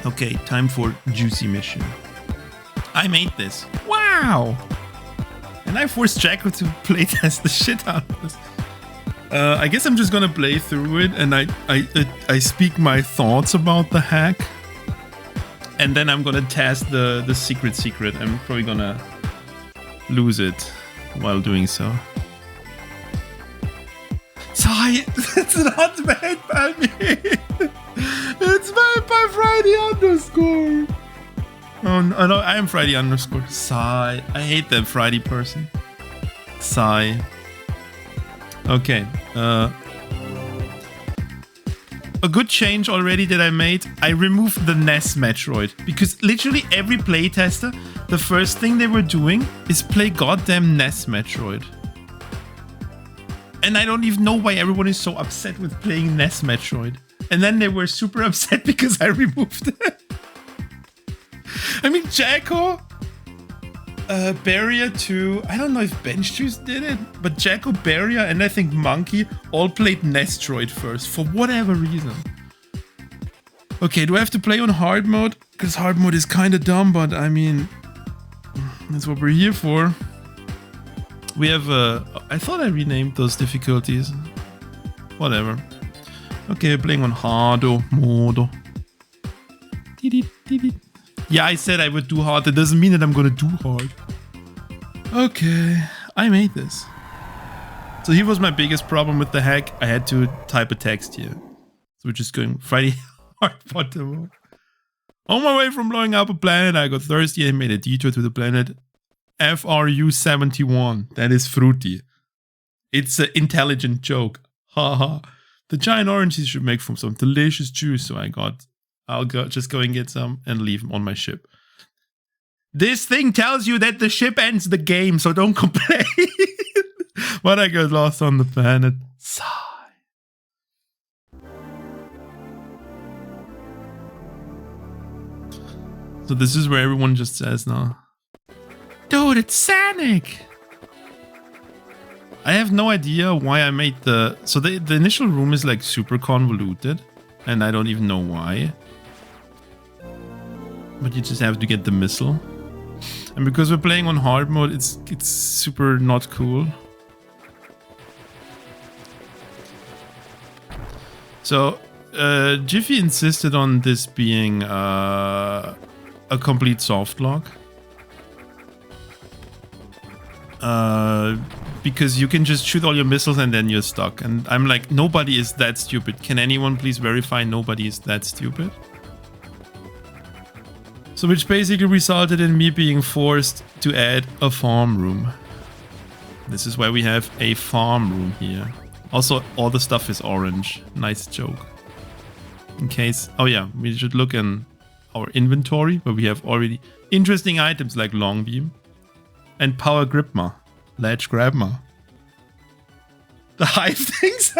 Okay, time for juicy mission. I made this. Wow! And I forced Jacko to playtest the shit out of this. I guess I'm just gonna play through it and I speak my thoughts about the hack. And then I'm gonna test the secret. I'm probably gonna lose it while doing so. Sorry, it's not made by me. It's made by Friday_. Oh no, I am Friday_. Sigh. I hate that Friday person. Sigh. Okay. A good change already that I made. I removed the NES Metroid. Because literally every playtester, the first thing they were doing is play goddamn NES Metroid. And I don't even know why everyone is so upset with playing NES Metroid. And then they were super upset because I removed it. I mean, Jacko, Barrier 2, I don't know if Bench Juice did it, but Jacko, Barrier, and I think Monkey all played Nestroid first, for whatever reason. Okay, do I have to play on hard mode? Because hard mode is kind of dumb, but I mean, that's what we're here for. We have, I thought I renamed those difficulties. Whatever. Okay, playing on hardo mode. Yeah, I said I would do hard. That doesn't mean that I'm gonna do hard. Okay, I made this. So here was my biggest problem with the hack. I had to type a text here. So we're just going Friday hard bottom mode. On my way from blowing up a planet, I got thirsty and made a detour to the planet FRU-71. That is fruity. It's an intelligent joke. Haha. The giant oranges should make from some delicious juice. So I'll just go and get some and leave them on my ship. This thing tells you that the ship ends the game, so don't complain. But I got lost on the planet. Sigh. So this is where everyone just says now, dude, it's Sonic! I have no idea why I made so the initial room is like super convoluted, and I don't even know why. But you just have to get the missile. And because we're playing on hard mode, it's super not cool. So, Jiffy insisted on this being a complete soft lock. Because you can just shoot all your missiles and then you're stuck. And I'm like, nobody is that stupid. Can anyone please verify nobody is that stupid? So which basically resulted in me being forced to add a farm room. This is why we have a farm room here. Also, all the stuff is orange. Nice joke. In case... Oh yeah, we should look in our inventory, where we have already interesting items like long beam and power gripma. Ledge grabma. The hive things?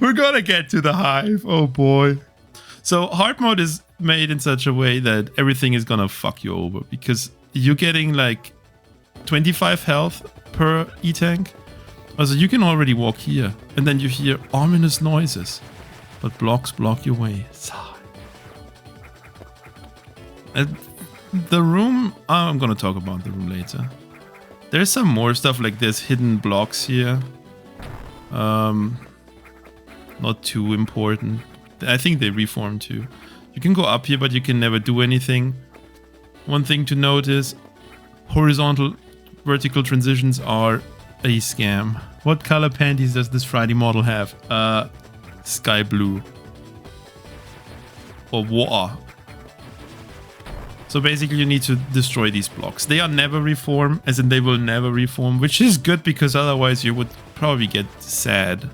We're gonna get to the hive. Oh boy. So hard mode is made in such a way that everything is gonna fuck you over, because you're getting like 25 health per E-tank. Also, you can already walk here, and then you hear ominous noises, but blocks block your way. And the room, I'm gonna talk about the room later. There's some more stuff like this, hidden blocks here. Not too important. I think they reformed too. You can go up here, but you can never do anything. One thing to notice, horizontal vertical transitions are a scam. What color panties does this Friday model have? Sky blue. Or water. So basically you need to destroy these blocks. They are never reform, as in they will never reform, which is good because otherwise you would probably get sad.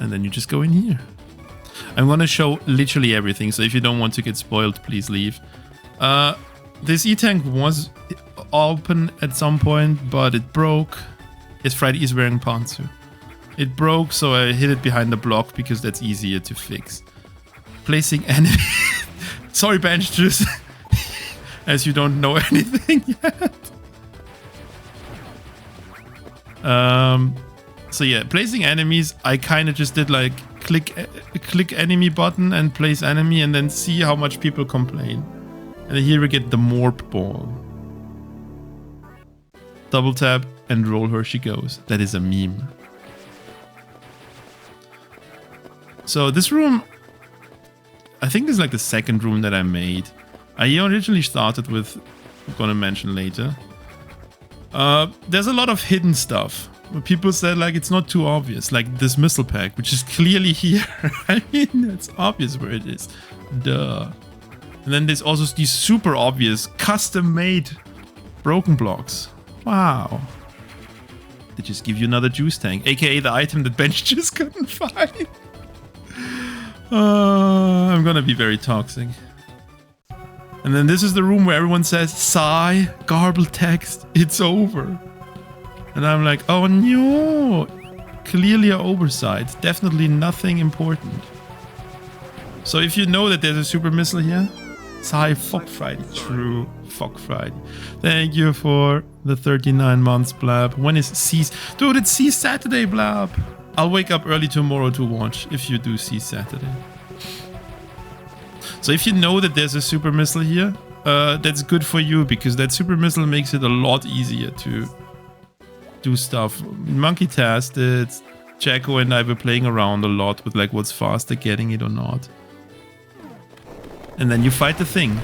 And then you just go in here. I'm gonna show literally everything, so if you don't want to get spoiled, please leave. This E-tank was open at some point, but it broke. Yes, Friday is wearing pantsu. It broke, so I hid it behind the block because that's easier to fix. Placing enemy... Sorry, Bench Juice. As you don't know anything yet. So yeah, placing enemies, I kind of just did like click enemy button and place enemy and then see how much people complain. And then here we get the Morp ball. Double tap and roll her she goes. That is a meme. So this room, I think this is like the second room that I made. I originally started with, I'm gonna mention later. There's a lot of hidden stuff. People said like it's not too obvious, like this missile pack, which is clearly here. I mean, it's obvious where it is. Duh. And then there's also these super obvious custom-made broken blocks. Wow. They just give you another juice tank, aka the item that Bench just couldn't find. I'm gonna be very toxic. And then this is the room where everyone says, sigh, garbled text, it's over. And I'm like, oh no, clearly an oversight, definitely nothing important. So if you know that there's a super missile here, sigh, fuck Friday, true, fuck Friday. Thank you for the 39 months, Blab. When is Cease? Dude, it's Cease Saturday, Blab. I'll wake up early tomorrow to watch if you do Cease Saturday. So if you know that there's a super missile here, that's good for you because that super missile makes it a lot easier to do stuff. Monkey tested, Jacko and I were playing around a lot with like what's faster, getting it or not. And then you fight the thing.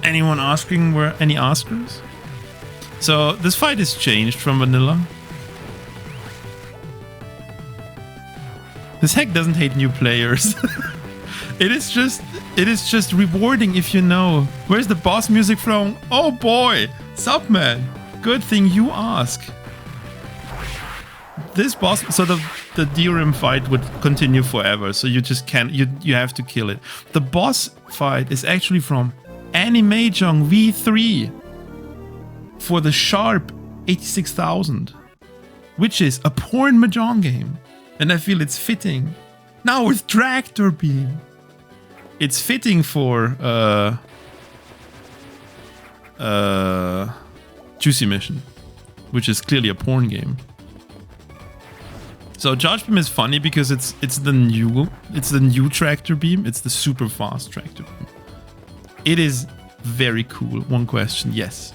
Anyone asking where any askers? So this fight is changed from vanilla. This hack doesn't hate new players. It is just rewarding if you know. Where's the boss music from? Oh boy, Subman. Good thing you ask. This boss, so the DRM fight would continue forever. So you just can't. You have to kill it. The boss fight is actually from Animajong V3 for the Sharp 86,000, which is a porn mahjong game, and I feel it's fitting. Now with Tractor Beam, it's fitting for Juicy Mission, which is clearly a porn game. So Charge Beam is funny because it's the new Tractor Beam. It's the super fast Tractor Beam. It is very cool. One question, yes.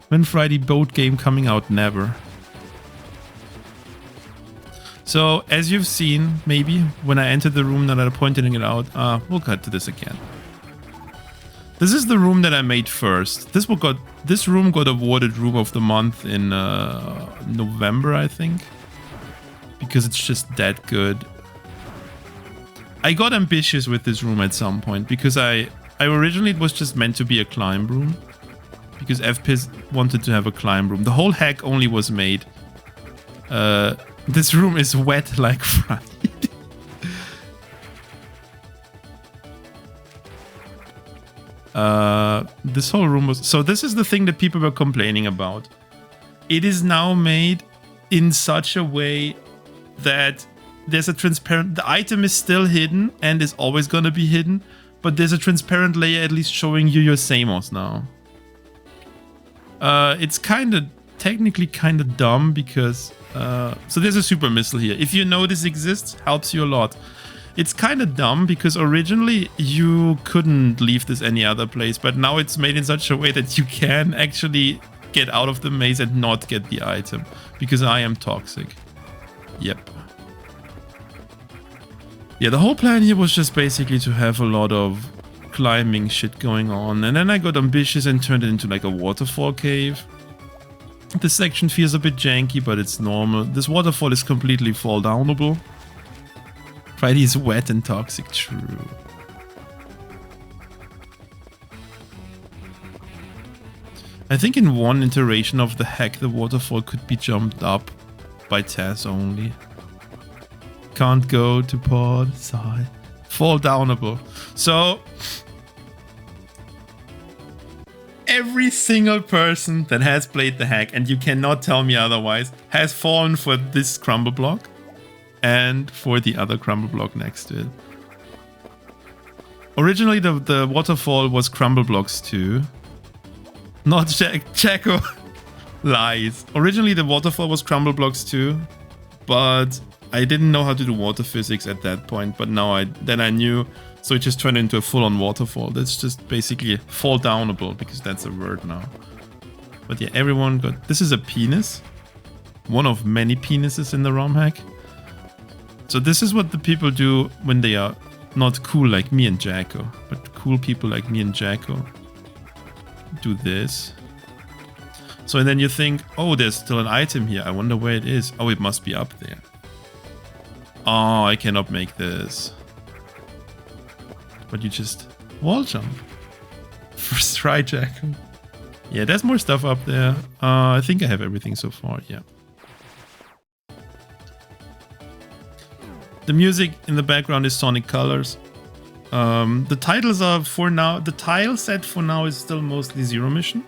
When Friday boat game coming out? Never. So as you've seen, maybe when I entered the room that I pointed it out, we'll cut to this again. This is the room that I made first. This room got awarded Room of the Month in November, I think, because it's just that good. I got ambitious with this room at some point because I originally it was just meant to be a climb room because FPIS wanted to have a climb room. The whole hack only was made. This room is wet like Friday. This whole room was... So this is the thing that people were complaining about. It is now made in such a way that there's a transparent... The item is still hidden and is always going to be hidden, but there's a transparent layer at least showing you your Samos now. It's technically kind of dumb because... so there's a super missile here. If you know this exists, helps you a lot. It's kind of dumb because originally you couldn't leave this any other place, but now it's made in such a way that you can actually get out of the maze and not get the item because I am toxic. Yep. Yeah, the whole plan here was just basically to have a lot of climbing shit going on, and then I got ambitious and turned it into like a waterfall cave. This section feels a bit janky, but it's normal. This waterfall is completely fall downable. Friday is wet and toxic, true. I think in one iteration of the hack, the waterfall could be jumped up by Taz only. Can't go to pod side. Fall downable. So every single person that has played the hack, and you cannot tell me otherwise, has fallen for this crumble block and for the other crumble block next to it. Originally, the waterfall was crumble blocks too. Not Jacko. Lies. Originally, the waterfall was crumble blocks too, but I didn't know how to do water physics at that point. But now I knew, so it just turned into a full-on waterfall. That's just basically fall downable, because that's a word now. But yeah, everyone got... This is a penis. One of many penises in the ROM hack. So this is what the people do when they are not cool like me and Jacko, but cool people like me and Jacko do this. So and then you think, oh, there's still an item here. I wonder where it is. Oh, it must be up there. Oh, I cannot make this. But you just wall jump. First try, Jacko. Yeah, there's more stuff up there. I think I have everything so far, yeah. The music in the background is Sonic Colors. The titles are for now... The tile set for now is still mostly Zero Mission.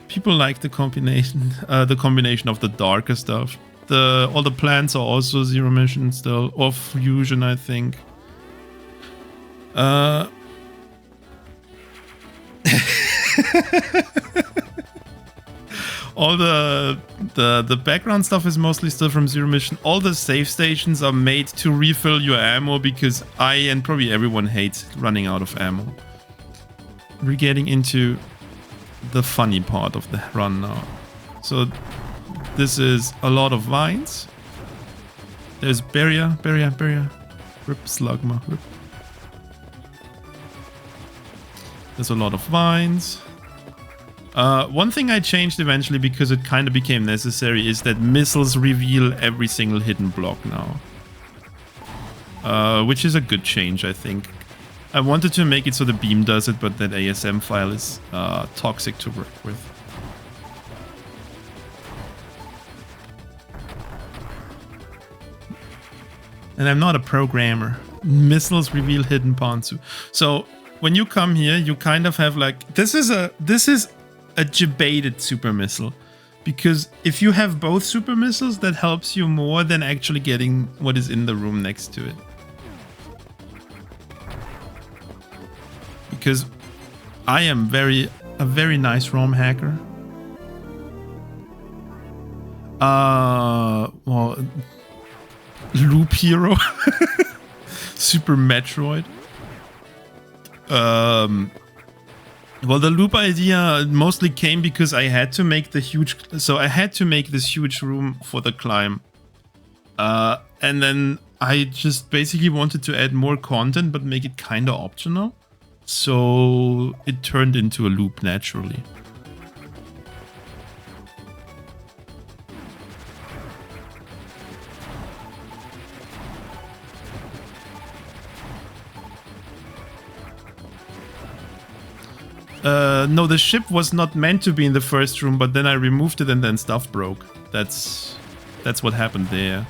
People like the combination of the darker stuff. All the plants are also Zero Mission still, or Fusion, I think. All the background stuff is mostly still from Zero Mission. All the save stations are made to refill your ammo, because I and probably everyone hates running out of ammo. We're getting into the funny part of the run now. So this is a lot of vines. There's barrier. Rip slugma. Rip. There's a lot of vines. One thing I changed eventually, because it kind of became necessary, is that missiles reveal every single hidden block now. Which is a good change, I think. I wanted to make it so the beam does it, but that ASM file is toxic to work with. And I'm not a programmer. Missiles reveal hidden Panzu. So when you come here, you kind of have like... This is a debated super missile. Because if you have both super missiles, that helps you more than actually getting what is in the room next to it. Because I am a very nice ROM hacker. Well, Loop Hero. Super Metroid. Well, the loop idea mostly came because I had to make the huge... So I had to make this huge room for the climb. And then I just basically wanted to add more content, but make it kind of optional. So it turned into a loop naturally. No, the ship was not meant to be in the first room, but then I removed it and then stuff broke. That's what happened there.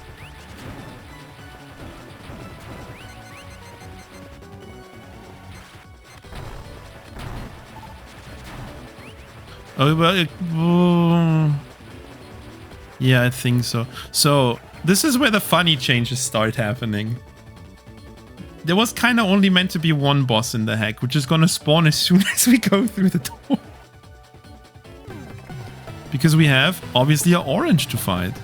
Oh, well, yeah, I think so. So this is where the funny changes start happening. There was kind of only meant to be one boss in the hack, which is gonna spawn as soon as we go through the door. Because we have, obviously, an orange to fight.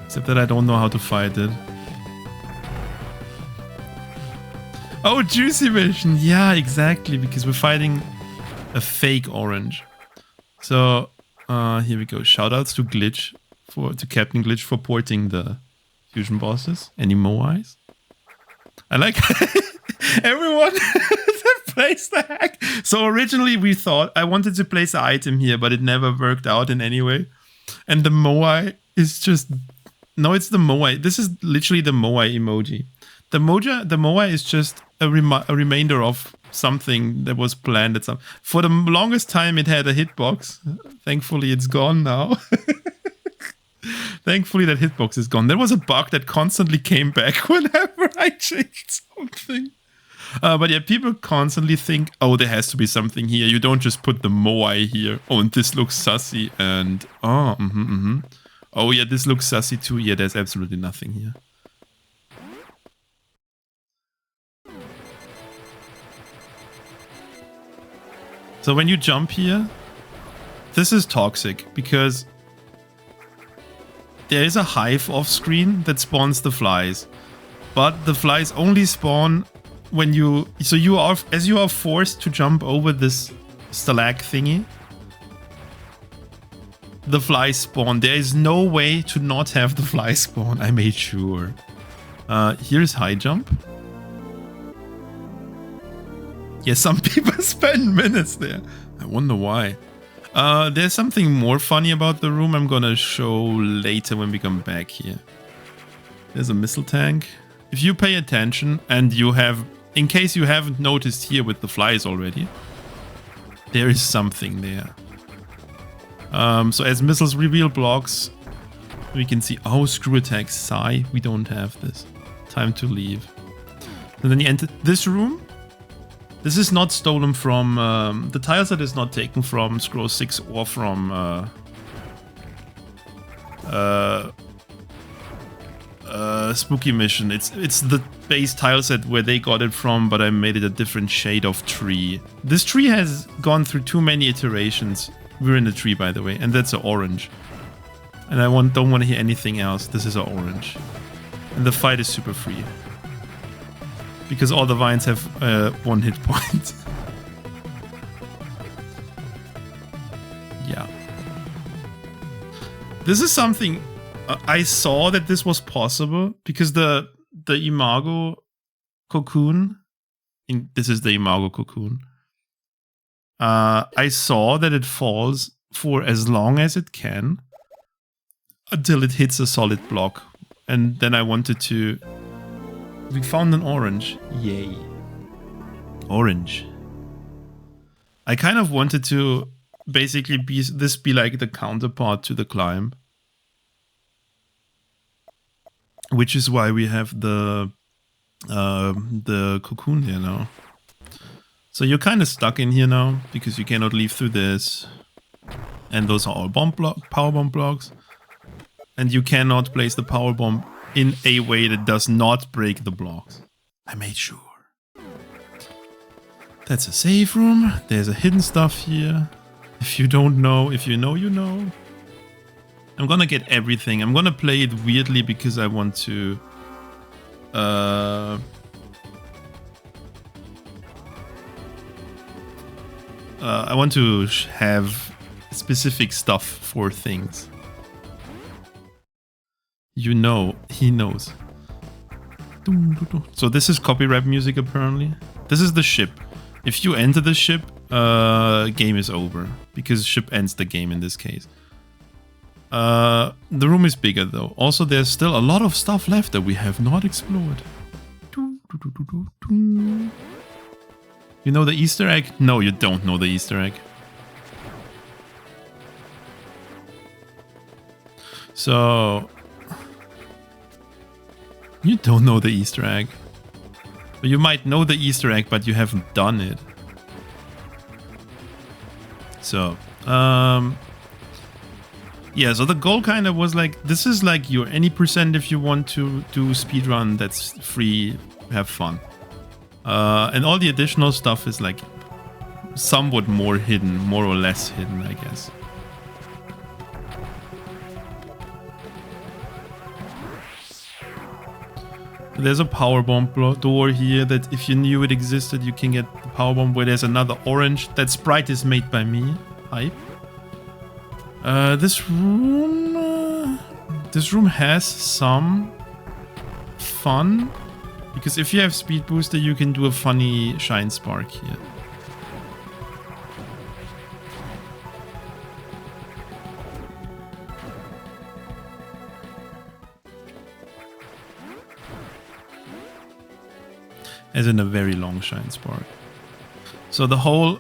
Except that I don't know how to fight it. Oh, Juicy Mission! Yeah, exactly, because we're fighting a fake orange. So, here we go. Shoutouts to Glitch, to Captain Glitch for porting the fusion bosses. Any Moais? I like everyone that plays the hack. So originally we thought I wanted to place an item here, but it never worked out in any way. And the Moai is just... No, it's the Moai. This is literally the Moai emoji. The Moai is just a remainder of something that was planned at some... For the longest time it had a hitbox. Thankfully it's gone now. Thankfully that hitbox is gone. There was a bug that constantly came back whenever I changed something. But yeah, people constantly think, oh, there has to be something here. You don't just put the Moai here. Oh, and this looks sussy. And, oh, yeah, this looks sussy too. Yeah, there's absolutely nothing here. So when you jump here, this is toxic because there is a hive off screen that spawns the flies. But the flies only spawn when you, so you are, as you are forced to jump over this stalag thingy, the flies spawn. There is no way to not have the flies spawn. I made sure. Here's high jump. Yeah, some people spend minutes there. I wonder why. There's something more funny about the room I'm gonna show later when we come back here. There's a missile tank. If you pay attention and you have, in case you haven't noticed here with the flies already, there is something there. So as missiles reveal blocks, we can see, oh, screw attack, sigh, we don't have this. Time to leave. And then you enter this room. This is not stolen from, the tile set is not taken from Scroll 6 or from Spooky Mission. It's the base tile set where they got it from, but I made it a different shade of tree. This tree has gone through too many iterations. We're in the tree, by the way, and that's an orange. And I don't want to hear anything else. This is an orange. And the fight is super free. Because all the vines have 1 hit point. Yeah. This is something... I saw that this was possible because the Imago cocoon, this is the Imago cocoon. I saw that it falls for as long as it can until it hits a solid block, and then I wanted to. We found an orange. Yay! Orange. I kind of wanted to basically be like the counterpart to the climb. Which is why we have the cocoon here now. So you're kind of stuck in here now because you cannot leave through this, and those are all power bomb blocks, and you cannot place the power bomb in a way that does not break the blocks. I made sure. That's a safe room. There's a hidden stuff here. If you don't know, if you know, you know. I'm gonna get everything. I'm gonna play it weirdly because I want to... I want to have specific stuff for things. You know, he knows. So this is copyright music apparently. This is the ship. If you enter the ship, game is over. Because ship ends the game in this case. The room is bigger though. Also, there's still a lot of stuff left that we have not explored. You know the Easter egg? No, you don't know the Easter egg. So... You don't know the Easter egg. But you might know the Easter egg, but you haven't done it. So, yeah, so the goal kind of was like, this is like your any percent if you want to do speedrun that's free, have fun. And all the additional stuff is like somewhat more hidden, more or less hidden, I guess. There's a power bomb door here that if you knew it existed, you can get the power bomb where there's another orange. That sprite is made by me. Hype. This room has some fun because if you have speed booster, you can do a funny shine spark here. As in a very long shine spark. So the whole...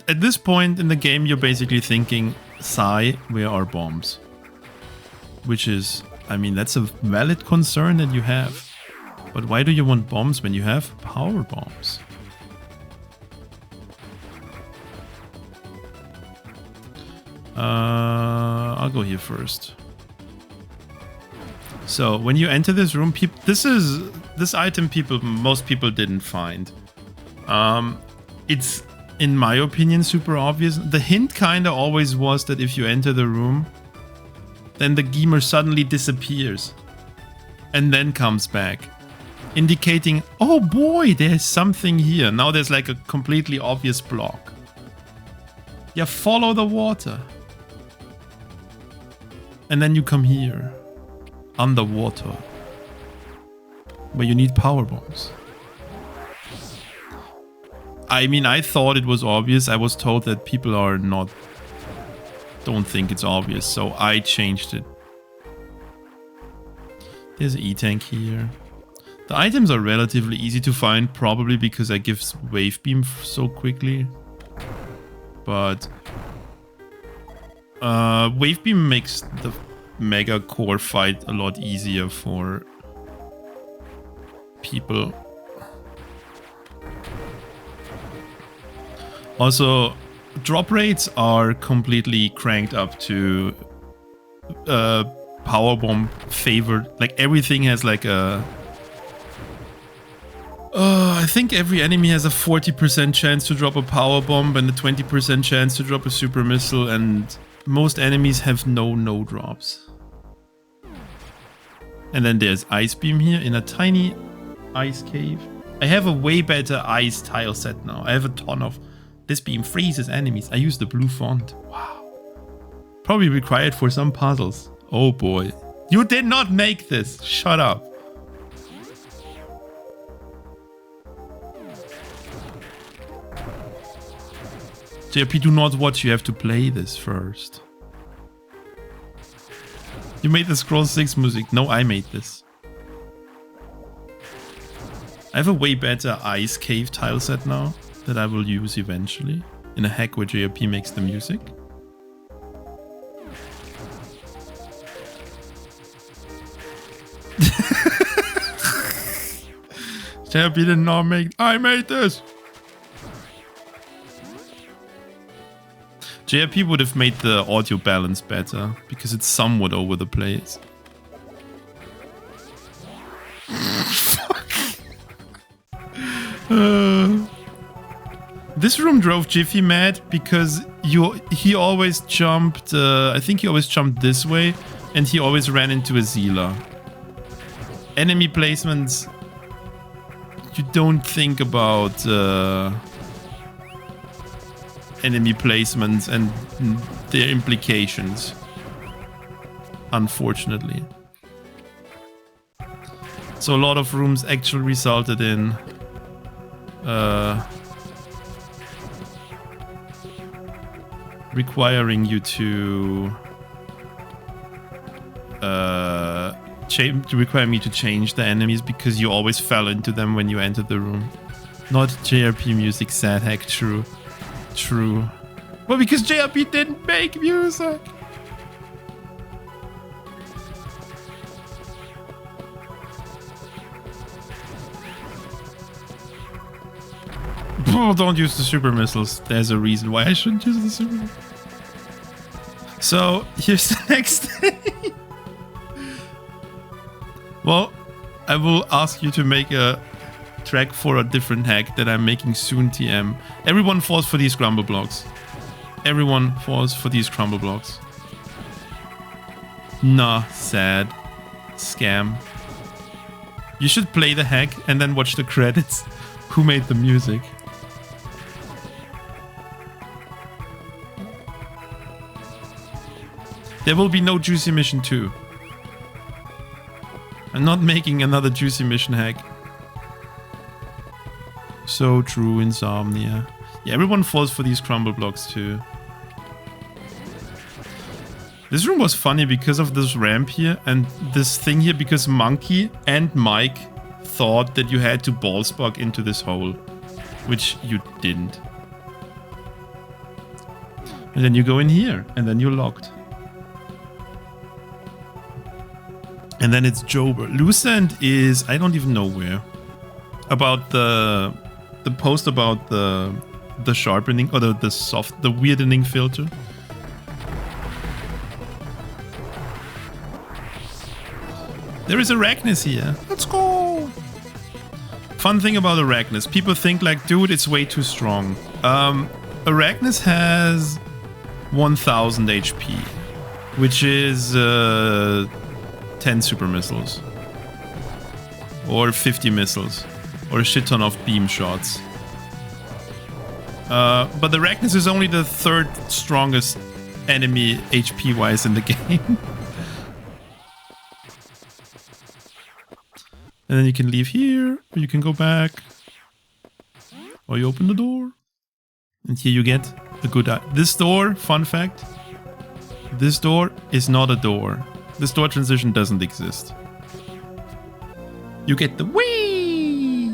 At this point in the game, you're basically thinking, Sigh, where are bombs? Which is, I mean, that's a valid concern that you have. But why do you want bombs when you have power bombs? I'll go here first. So when you enter this room, this item most people didn't find. It's, in my opinion, super obvious. The hint kinda always was that if you enter the room, then the gamer suddenly disappears and then comes back, indicating, oh boy, there's something here. Now there's like a completely obvious block. Yeah, follow the water. And then you come here, underwater, where you need power bombs. I mean, I thought it was obvious. I was told that people don't think it's obvious, so I changed it. There's an E-tank here. The items are relatively easy to find, probably because I give wave beam so quickly. But wave beam makes the mega core fight a lot easier for people. Also, drop rates are completely cranked up to power bomb favored. Like everything has like a I think every enemy has a 40% chance to drop a power bomb and a 20% chance to drop a super missile, and most enemies have no drops. And then there's ice beam here in a tiny ice cave. I have a way better ice tile set now. I have a ton of this beam freezes enemies. I use the blue font. Wow. Probably required for some puzzles. Oh boy. You did not make this. Shut up. JP, do not watch. You have to play this first. You made the Scroll 6 music. No, I made this. I have a way better ice cave tile set now that I will use eventually in a hack where JRP makes the music. JRP did not make... I made this! JRP would have made the audio balance better because it's somewhat over the place. This room drove Jiffy mad because he always jumped, I think he always jumped this way, and he always ran into a Zila. Enemy placements, you don't think about enemy placements and their implications, unfortunately. So a lot of rooms actually resulted in requiring you to require me to change the enemies because you always fell into them when you entered the room. Not JRP music, sad hack, true. True. Well, because JRP didn't make music. Oh, don't use the super missiles. There's a reason why I shouldn't use the super missiles. So, here's the next thing. Well, I will ask you to make a track for a different hack that I'm making soon, TM. Everyone falls for these crumble blocks. Everyone falls for these crumble blocks. Nah, sad. Scam. You should play the hack and then watch the credits. Who made the music? There will be no Juicy Mission 2. I'm not making another Juicy Mission hack. So true, Insomnia. Yeah, everyone falls for these crumble blocks too. This room was funny because of this ramp here and this thing here, because Monkey and Mike thought that you had to ballspark into this hole, which you didn't. And then you go in here and then you're locked. And then it's Jober. Loose End is, I don't even know where. About the post about the sharpening or the weirding filter. There is Arachnus here. Let's go. Fun thing about Arachnus. People think like, dude, it's way too strong. Arachnus has 1000 HP, which is 10 super missiles. Or 50 missiles. Or a shit ton of beam shots. But the Arachnus is only the 3rd strongest enemy HP-wise in the game. And then you can leave here, or you can go back. Or you open the door. And here you get a good eye. This door, fun fact, this door is not a door. This door transition doesn't exist. You get the whee!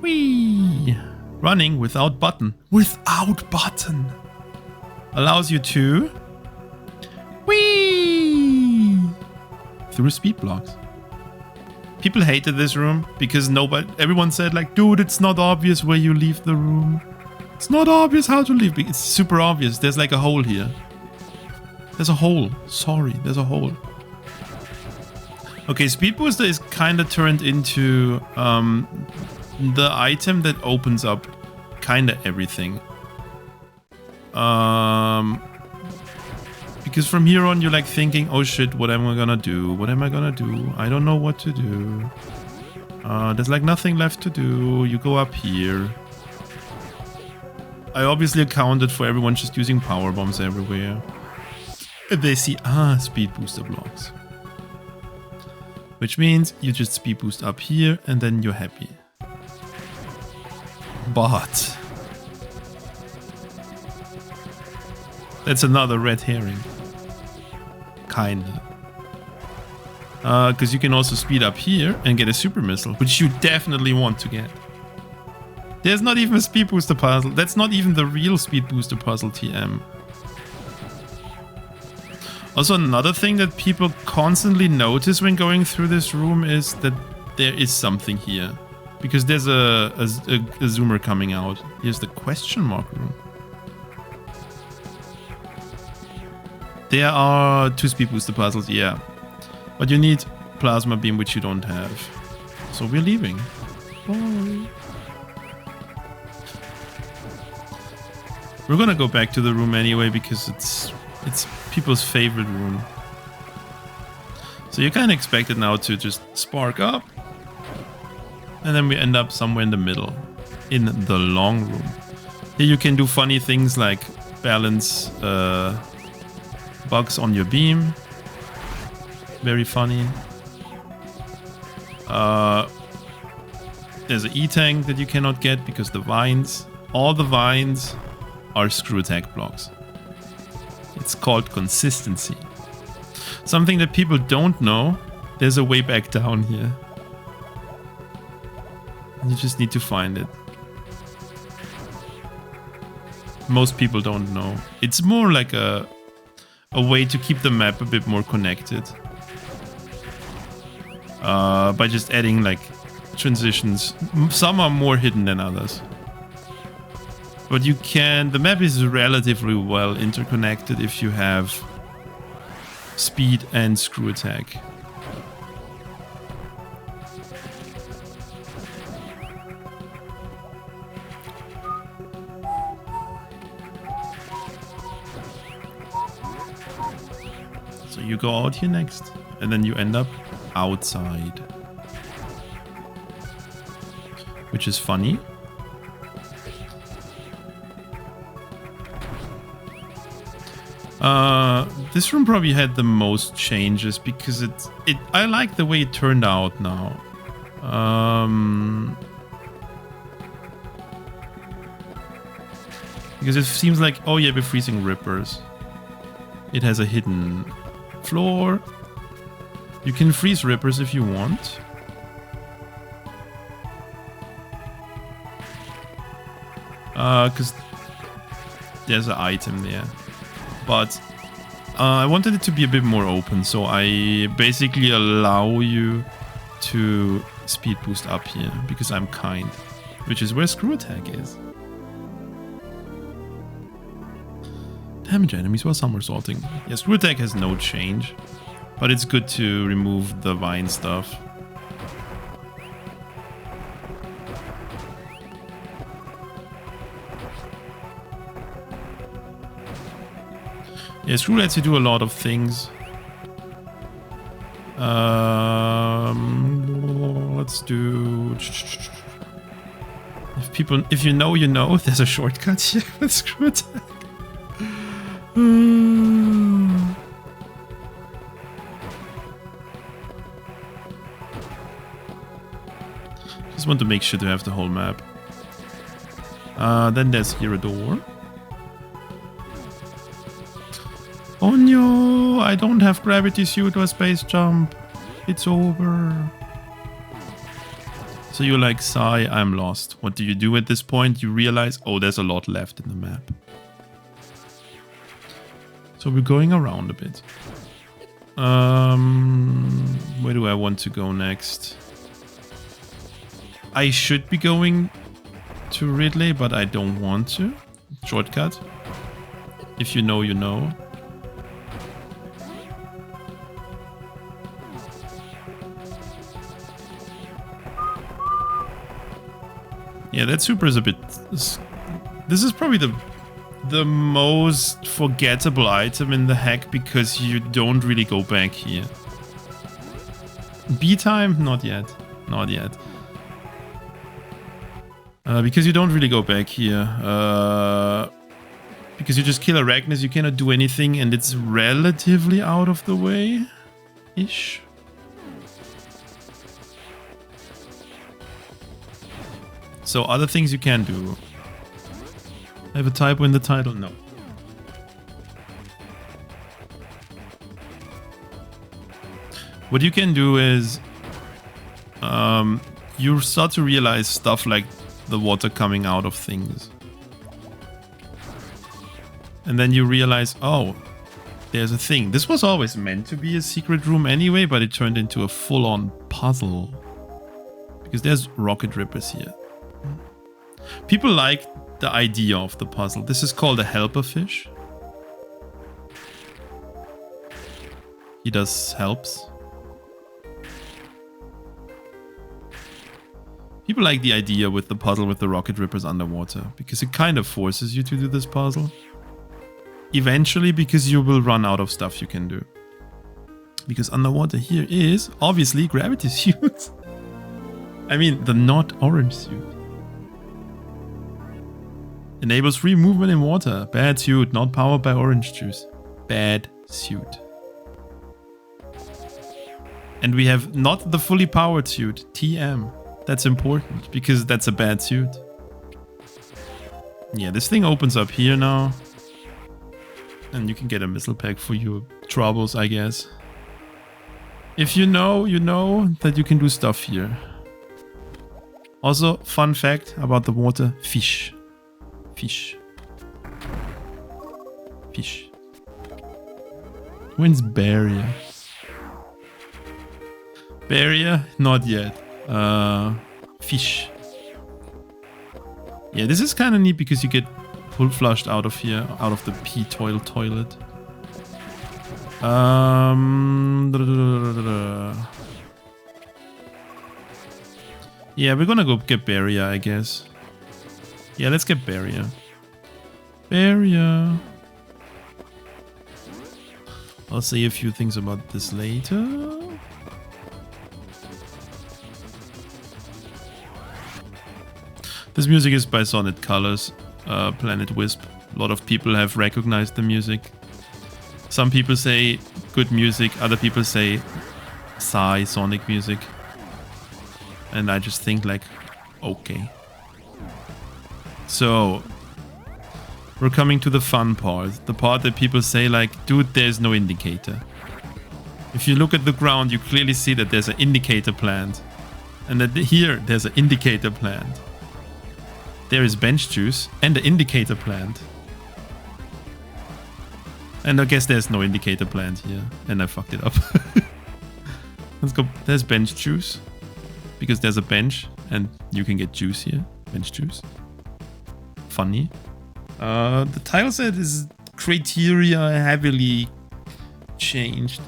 Whee! Running without button. Without button! Allows you to whee! Through speed blocks. People hated this room because everyone said like, dude, it's not obvious where you leave the room. It's not obvious how to leave. It's super obvious. There's like a hole here. There's a hole. Sorry, there's a hole. Okay, Speed Booster is kind of turned into the item that opens up kind of everything. Because from here on, you're like thinking, oh shit, what am I gonna do? What am I gonna do? I don't know what to do. There's like nothing left to do. You go up here. I obviously accounted for everyone just using power bombs everywhere. They see, speed booster blocks. Which means you just speed boost up here and then you're happy. But that's another red herring. Kinda. Because you can also speed up here and get a super missile, which you definitely want to get. There's not even a speed booster puzzle. That's not even the real speed booster puzzle TM. Also, another thing that people constantly notice when going through this room is that there is something here. Because there's a zoomer coming out. Here's the question mark room. There are 2 speed booster puzzles, yeah. But you need plasma beam, which you don't have. So we're leaving. Bye. We're gonna go back to the room anyway because it's people's favorite room. So you kind of expect it now to just spark up. And then we end up somewhere in the middle. In the long room. Here you can do funny things like balance bugs on your beam. Very funny. There's an E-tank that you cannot get because the vines, all the vines are screw attack blocks. It's called consistency. Something that people don't know, there's a way back down here. You just need to find it. Most people don't know. It's more like a way to keep the map a bit more connected. By just adding like transitions. Some are more hidden than others. But you can, the map is relatively well interconnected if you have speed and screw attack. So you go out here next, and then you end up outside. Which is funny. This room probably had the most changes because I like the way it turned out now. Because it seems like, oh yeah, we're freezing rippers. It has a hidden floor. You can freeze rippers if you want. Because there's an item there. But I wanted it to be a bit more open, so I basically allow you to speed boost up here because I'm kind, which is where screw attack is. Damage enemies while somersaulting. Yeah, screw attack has no change, but it's good to remove the vine stuff. Yeah, screw lets you do a lot of things. Let's do. If you know, you know. There's a shortcut here with screw attack. Just want to make sure to have the whole map. Then there's here a door. Oh no, I don't have gravity suit or space jump. It's over. So you're like, sigh, I'm lost. What do you do at this point? You realize, oh, there's a lot left in the map. So we're going around a bit. Where do I want to go next? I should be going to Ridley, but I don't want to. Shortcut. If you know, you know. Yeah, that super is a bit... This is probably the most forgettable item in the hack because you don't really go back here. B time? Not yet. Not yet. Because you don't really go back here. Because you just kill Arachnis, you cannot do anything and it's relatively out of the way-ish. So other things you can do. I have a typo in the title? No. What you can do is you start to realize stuff like the water coming out of things. And then you realize, oh, there's a thing. This was always meant to be a secret room anyway, but it turned into a full-on puzzle. Because there's rocket rippers here. People like the idea of the puzzle. This is called a helper fish. He does helps. People like the idea with the puzzle with the rocket rippers underwater because it kind of forces you to do this puzzle. Eventually, because you will run out of stuff you can do. Because underwater here is obviously gravity suit. I mean, the not orange suit. Enables free movement in water. Bad suit, not powered by orange juice. Bad suit. And we have not the fully powered suit, TM. That's important, because that's a bad suit. Yeah, this thing opens up here now. And you can get a missile pack for your troubles, I guess. If you know that you can do stuff here. Also, fun fact about the water, fish. Fish. Fish. When's barrier? Barrier? Not yet. Fish. Yeah, this is kind of neat because you get flushed out of here, out of the pee toilet. Yeah, we're gonna go get barrier, I guess. Yeah, let's get barrier. Barrier. I'll say a few things about this later. This music is by Sonnet Colors, Planet Wisp. A lot of people have recognized the music. Some people say good music, other people say sigh Sonic music. And I just think like, okay. So, we're coming to the fun part. The part that people say like, dude, there's no indicator. If you look at the ground, you clearly see that there's an indicator plant. And that here, there's an indicator plant. There is bench juice and an indicator plant. And I guess there's no indicator plant here. And I fucked it up. Let's go. There's bench juice. Because there's a bench and you can get juice here. Bench juice. Funny. The tile set is criteria heavily changed.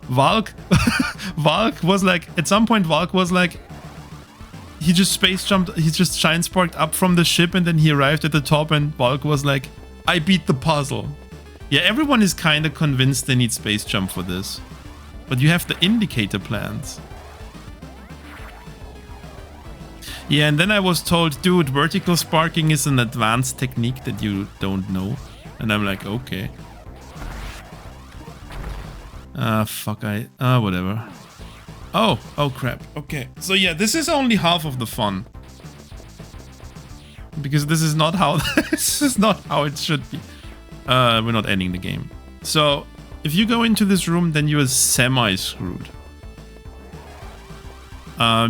Valk. Valk was like, at some point Valk was like, he just space jumped, he just shine sparked up from the ship and then he arrived at the top and Valk was like, I beat the puzzle. Yeah, everyone is kind of convinced they need space jump for this. But you have the indicator plans. Yeah, and then I was told, dude, vertical sparking is an advanced technique that you don't know. And I'm like, okay. Fuck, whatever. Oh crap. Okay. So yeah, this is only half of the fun. Because this is not how this is not how it should be. We're not ending the game. So if you go into this room, then you're semi-screwed.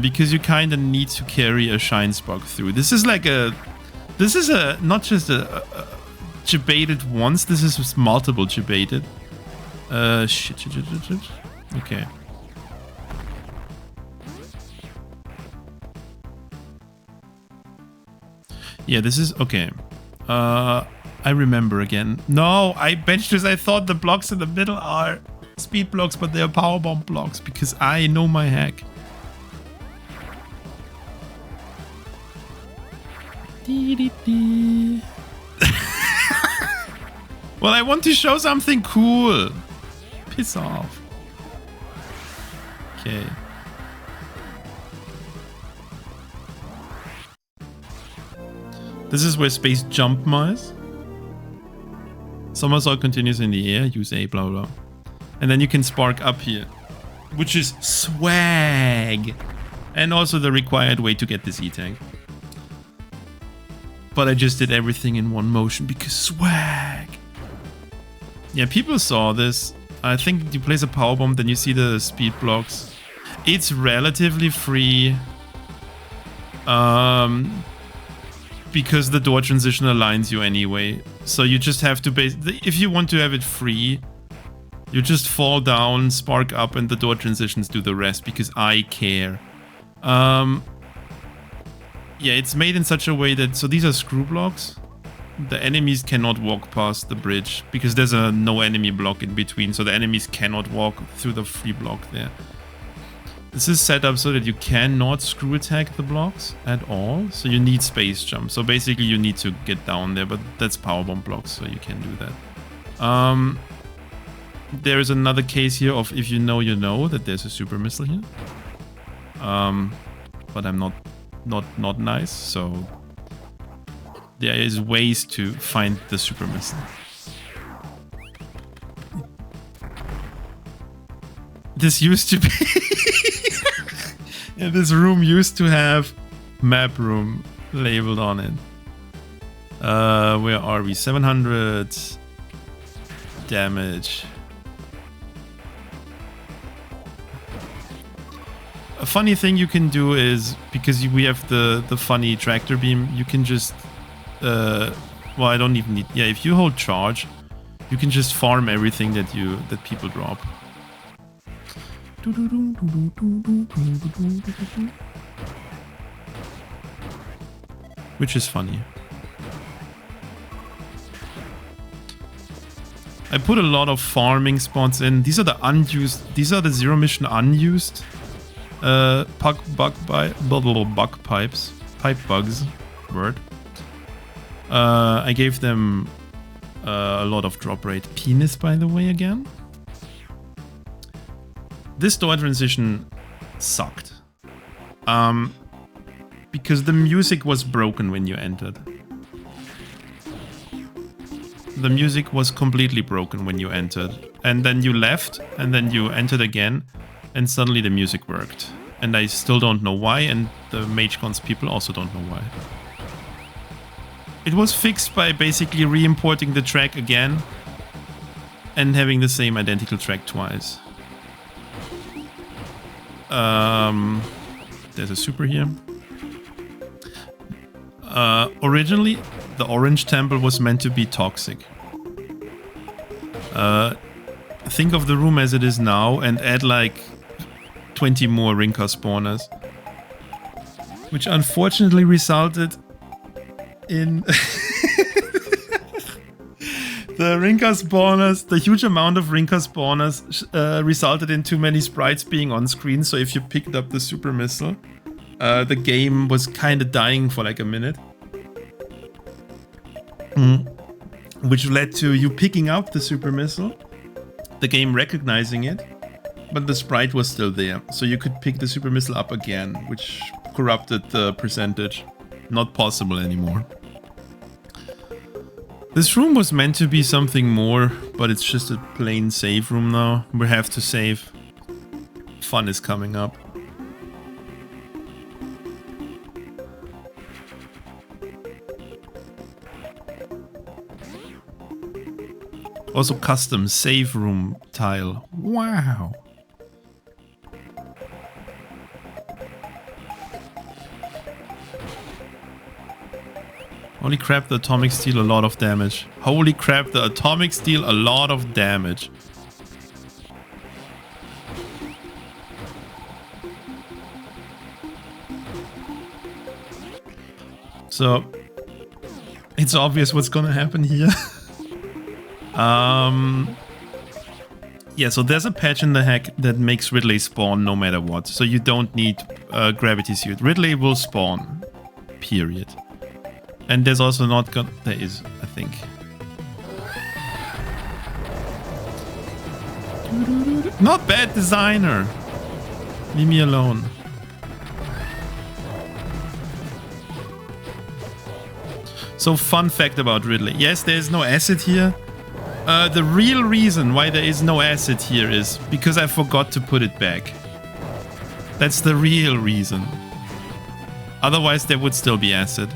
Because you kind of need to carry a shine spark through. This is like a... This is a... Not just a debated once. This is multiple debated. Shit. Okay. Yeah, this is... Okay. I remember again. No, I benched this. I thought the blocks in the middle are speed blocks, but they are powerbomb blocks. Because I know my hack. Well, I want to show something cool. Piss off. Okay. This is where space jump mice. Somersault continues in the air. Use A, blah, blah. And then you can spark up here. Which is swag. And also the required way to get this E-tank. But I just did everything in one motion because swag. Yeah, people saw this. I think you place a power bomb, then you see the speed blocks. It's relatively free. Because the door transition aligns you anyway. So you just have to if you want to have it free, you just fall down, spark up, and the door transitions do the rest because I care. Yeah, it's made in such a way that... So these are screw blocks. The enemies cannot walk past the bridge because there's a no enemy block in between. So the enemies cannot walk through the free block there. This is set up so that you cannot screw attack the blocks at all. So you need space jump. So basically you need to get down there, but that's powerbomb blocks, so you can do that. There is another case here of if you know that there's a super missile here. But I'm not nice, so there is ways to find the super missile. This used to be yeah, this room used to have map room labeled on it. Where are we? 700 damage. A funny thing you can do is, because we have the funny tractor beam, you can just... well, I don't even need... Yeah, if you hold charge, you can just farm everything that people drop. Which is funny. I put a lot of farming spots in. These are the unused... These are the Zero Mission unused... bug pipes. Pipe bugs. Word. I gave them a lot of drop rate. Penis, by the way, again. This door transition sucked. Because the music was broken when you entered. The music was completely broken when you entered. And then you left, and then you entered again, and suddenly the music worked. And I still don't know why, and the MageCons people also don't know why. It was fixed by basically re-importing the track again, and having the same identical track twice. There's a super here. Originally, the orange temple was meant to be toxic. Think of the room as it is now and add like 20 more Rinka spawners. Which unfortunately resulted in the Rinka spawners, the huge amount of Rinka spawners resulted in too many sprites being on screen. So if you picked up the super missile, the game was kind of dying for like a minute. Which led to you picking up the super missile, the game recognizing it, but the sprite was still there. So you could pick the super missile up again, which corrupted the percentage. Not possible anymore. This room was meant to be something more, but it's just a plain save room now. We have to save. Fun is coming up. Also custom save room tile. Wow. Holy crap, the atomics deal a lot of damage. Holy crap, the atomics deal a lot of damage. So, it's obvious what's gonna happen here. Yeah, so there's a patch in the hack that makes Ridley spawn no matter what. So you don't need gravity suit. Ridley will spawn. Period. And there's also not gonna... There is, I think. Not bad, designer. Leave me alone. So, fun fact about Ridley. Yes, there is no acid here. The real reason why there is no acid here is because I forgot to put it back. That's the real reason. Otherwise, there would still be acid.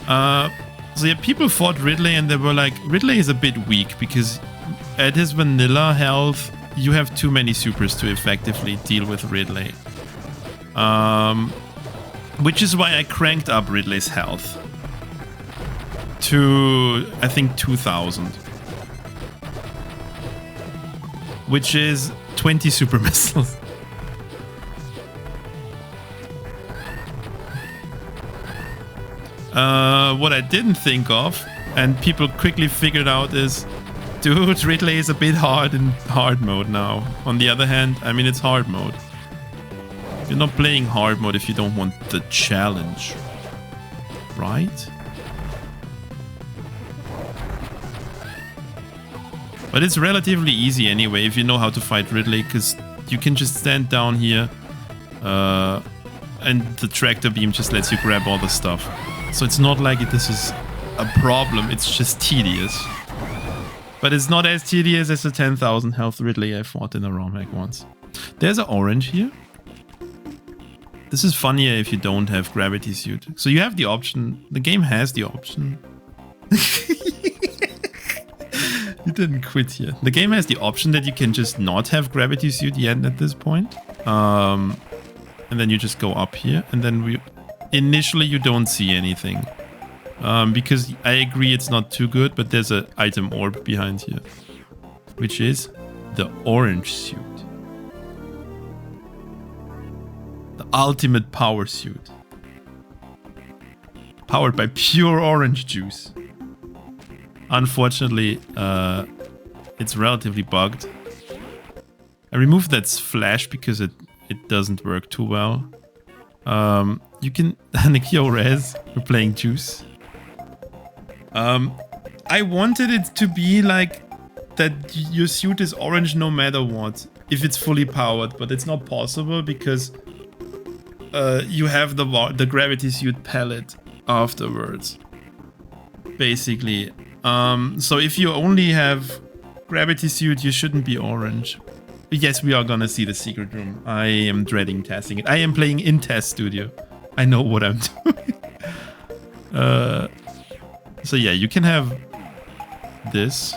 So yeah, people fought Ridley and they were like, Ridley is a bit weak because at his vanilla health, you have too many supers to effectively deal with Ridley. Which is why I cranked up Ridley's health to, I think, 2000. Which is 20 super missiles. What I didn't think of, and people quickly figured out, is, dude, Ridley is a bit hard in hard mode now. On the other hand, I mean, it's hard mode. You're not playing hard mode if you don't want the challenge, right? But it's relatively easy anyway if you know how to fight Ridley, because you can just stand down here and the tractor beam just lets you grab all the stuff. So it's not like this is a problem, it's just tedious. But it's not as tedious as the 10,000 health Ridley I fought in a Romhack once. There's an orange here. This is funnier if you don't have gravity suit. So you have the option, the game has the option. You didn't quit here. The game has the option that you can just not have gravity suit yet at this point. And then you just go up here and then initially you don't see anything. Because I agree it's not too good, but there's an item orb behind here. Which is the orange suit. The ultimate power suit. Powered by pure orange juice. Unfortunately, it's relatively bugged. I removed that flash because it doesn't work too well. You can... Nikio Rez, we're playing Juice. I wanted it to be like that your suit is orange no matter what, if it's fully powered, but it's not possible because you have the gravity suit palette afterwards, basically. So if you only have gravity suit, you shouldn't be orange. Yes, we are gonna see the secret room. I am dreading testing it. I am playing in test studio. I know what I'm doing. So yeah, you can have this.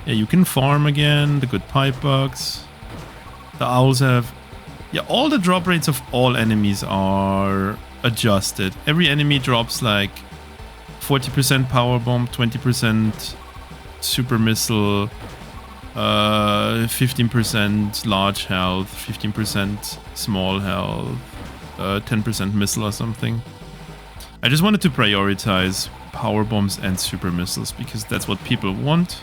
Yeah, you can farm again, the good pipe bugs. The owls have Yeah, all the drop rates of all enemies are adjusted. Every enemy drops like 40% power bomb, 20% super missile, 15% large health, 15% small health, 10% missile or something. I just wanted to prioritize power bombs and super missiles because that's what people want.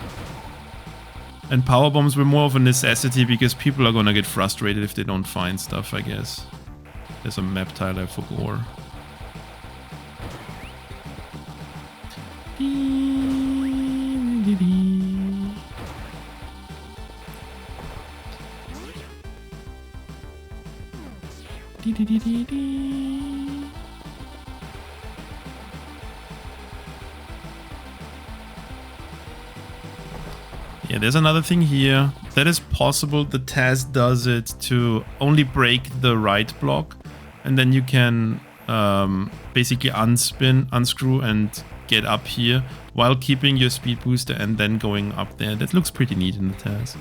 And power bombs were more of a necessity because people are gonna get frustrated if they don't find stuff, I guess. There's a map tile I forgot. Yeah, there's another thing here. That is possible. The task does it to only break the right block, and then you can basically unscrew and get up here while keeping your speed booster and then going up there. That looks pretty neat in the task.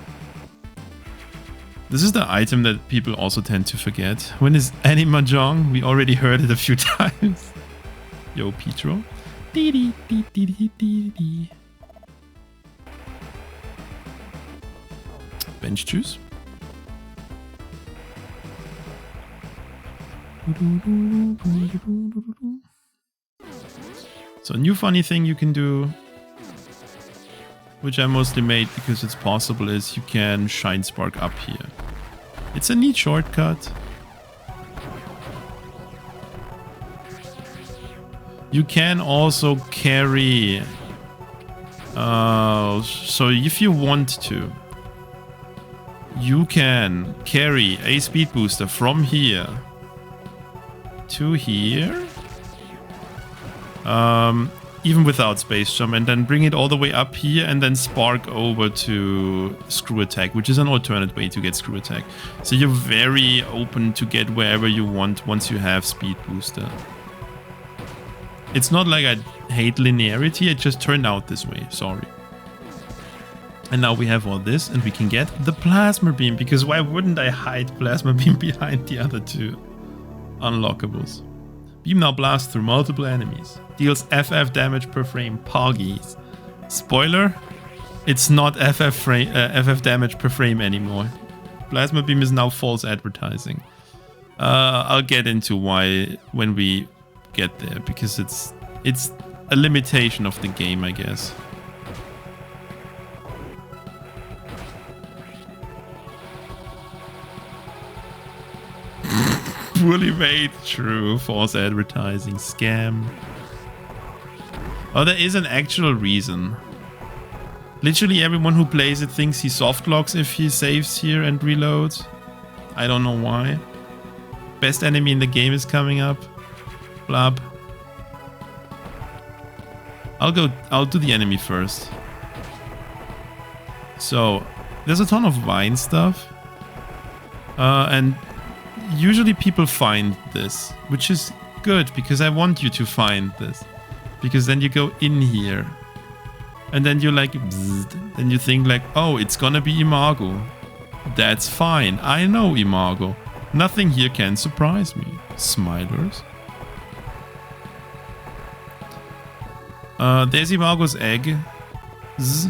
This is the item that people also tend to forget. When is Annie Mahjong? We already heard it a few times. Yo, Petro. Bench juice. So a new funny thing you can do, which I mostly made because it's possible, is you can shine spark up here. It's a neat shortcut. You can also carry, so if you want to, you can carry a speed booster from here to here, even without space jump, and then bring it all the way up here and then spark over to screw attack, which is an alternate way to get screw attack. So you're very open to get wherever you want once you have speed booster. It's not like I hate linearity, it just turned out this way, sorry. And now we have all this, and we can get the plasma beam, because why wouldn't I hide plasma beam behind the other two unlockables? Beam now blasts through multiple enemies. Deals FF damage per frame. Poggies. Spoiler, it's not FF damage per frame anymore. Plasma beam is now false advertising. I'll get into why when we get there, because it's a limitation of the game, I guess. Poorly made, true, false advertising, scam. Oh, there is an actual reason. Literally everyone who plays it thinks he softlocks if he saves here and reloads. I don't know why. Best enemy in the game is coming up. Blab. I'll do the enemy first. So, there's a ton of vine stuff. And usually people find this, which is good because I want you to find this. Because then you go in here. And then you're like, bzzzt, then you think like, oh, it's gonna be Imago. That's fine. I know Imago. Nothing here can surprise me. Smilers. There's Imago's egg. Zzz.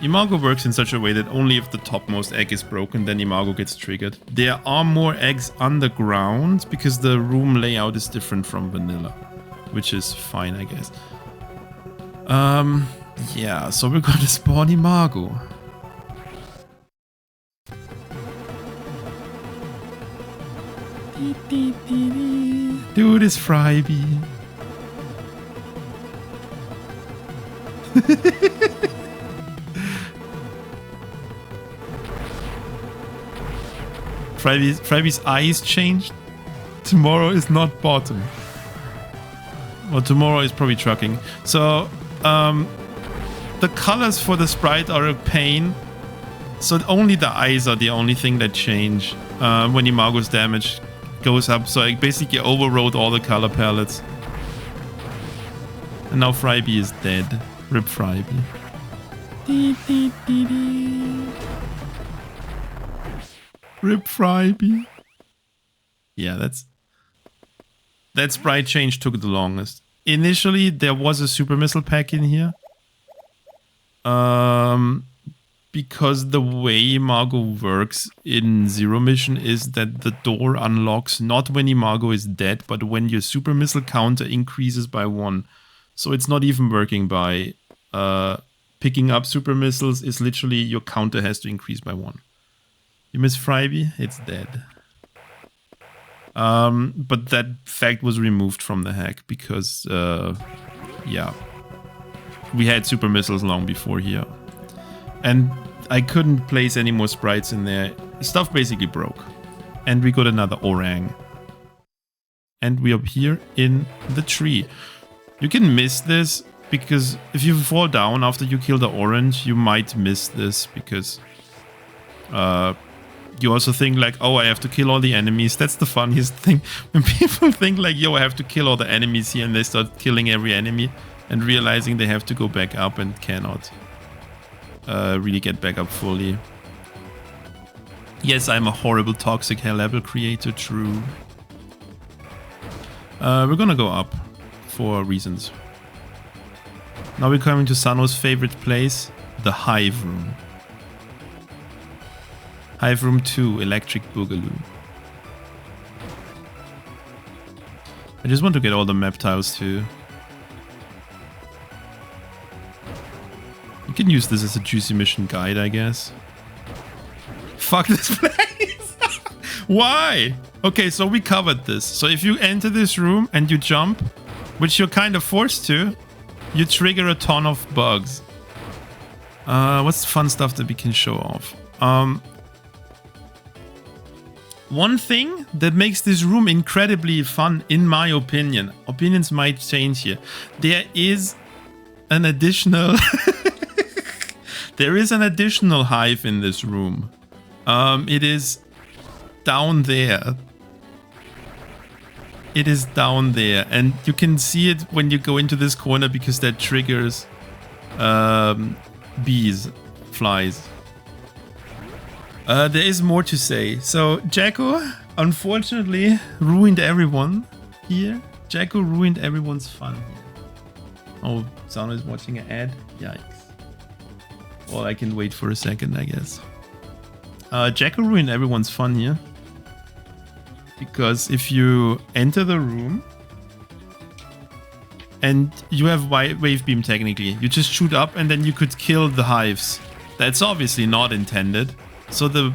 Imago works in such a way that only if the topmost egg is broken, then Imago gets triggered. There are more eggs underground because the room layout is different from vanilla, which is fine, I guess. Yeah, so we're gonna spawn Imago. Do this, Fryby. Fryby's eyes changed. Tomorrow is not bottom. Well, tomorrow is probably trucking. So, the colors for the sprite are a pain. So only the eyes are the only thing that change when Imago's damage goes up. So I basically overrode all the color palettes. And now Fryby is dead. Rip Fryby. Rip Fryby. Yeah, that sprite change took the longest. Initially, there was a super missile pack in here. Because the way Imago works in Zero Mission is that the door unlocks not when Imago is dead, but when your super missile counter increases by 1. So it's not even working by picking up super missiles. It's literally your counter has to increase by 1. You miss Fryby? It's dead. But that fact was removed from the hack because, yeah, we had super missiles long before here. And I couldn't place any more sprites in there. Stuff basically broke. And we got another orang. And we are here in the tree. You can miss this because if you fall down after you kill the orange, you might miss this because you also think like, oh, I have to kill all the enemies. That's the funniest thing. When people think like, yo, I have to kill all the enemies here, and they start killing every enemy and realizing they have to go back up and cannot really get back up fully. Yes, I'm a horrible toxic hell level creator, true. We're gonna go up for reasons. Now we're coming to Sano's favorite place, the Hive Room. Hive Room 2, Electric Boogaloo. I just want to get all the map tiles too. You can use this as a juicy mission guide, I guess. Fuck this place! Why? Okay, so we covered this. So if you enter this room and you jump, which you're kind of forced to, you trigger a ton of bugs. What's the fun stuff that we can show off? One thing that makes this room incredibly fun, in my opinion, opinions might change here, there is an additional there is an additional hive in this room. It is down there. It is down there, and you can see it when you go into this corner because that triggers bees, flies. There is more to say. So Jacko unfortunately ruined everyone here. Jacko ruined everyone's fun here. Oh, Sano is watching an ad. Yikes. Well, I can wait for a second, I guess. Jacko ruined everyone's fun here. Because if you enter the room and you have wave beam technically, you just shoot up and then you could kill the hives. That's obviously not intended. So the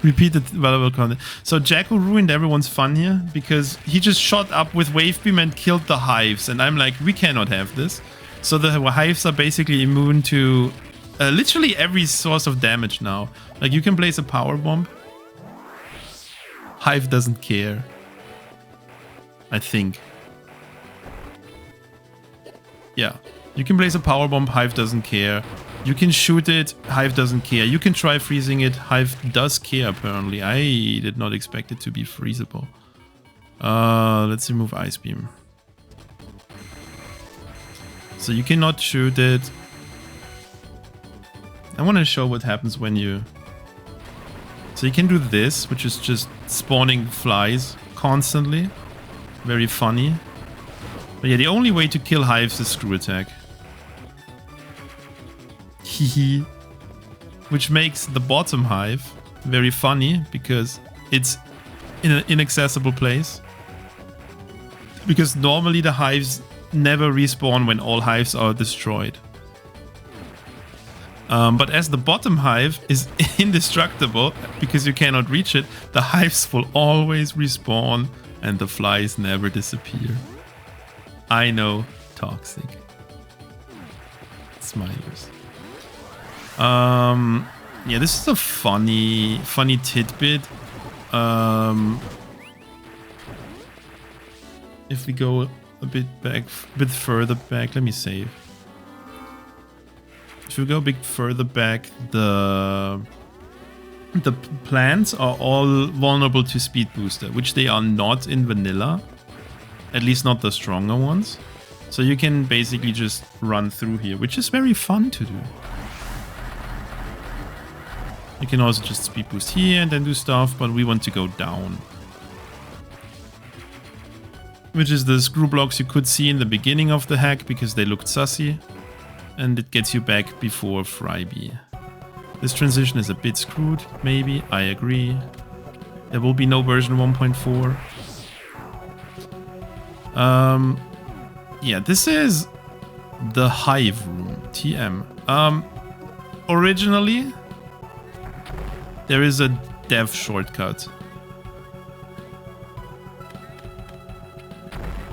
repeated valuable content. So Jacko ruined everyone's fun here because he just shot up with wave beam and killed the hives. And I'm like, we cannot have this. So the hives are basically immune to literally every source of damage now. Like you can place a power bomb. Hive doesn't care. I think. Yeah. You can place a power bomb, Hive doesn't care. You can shoot it, Hive doesn't care. You can try freezing it, Hive does care apparently. I did not expect it to be freezable. Let's remove Ice Beam. So you cannot shoot it. I want to show what happens when you... So you can do this, which is just spawning flies constantly. Very funny. But yeah, the only way to kill hives is screw attack. Hehe. Which makes the bottom hive very funny because it's in an inaccessible place. Because normally the hives never respawn when all hives are destroyed. But as the bottom hive is indestructible because you cannot reach it, the hives will always respawn and the flies never disappear. I know, toxic. Smilers. Yeah, this is a funny tidbit. If we go a bit further back, let me save. If we go a bit further back, the plants are all vulnerable to speed booster, which they are not in vanilla. At least not the stronger ones. So you can basically just run through here, which is very fun to do. You can also just speed boost here and then do stuff, but we want to go down. Which is the screw blocks you could see in the beginning of the hack because they looked sussy. And it gets you back before Fryby. This transition is a bit screwed, maybe. I agree. There will be no version 1.4. Yeah, this is the Hive room, TM. Originally, there is a dev shortcut.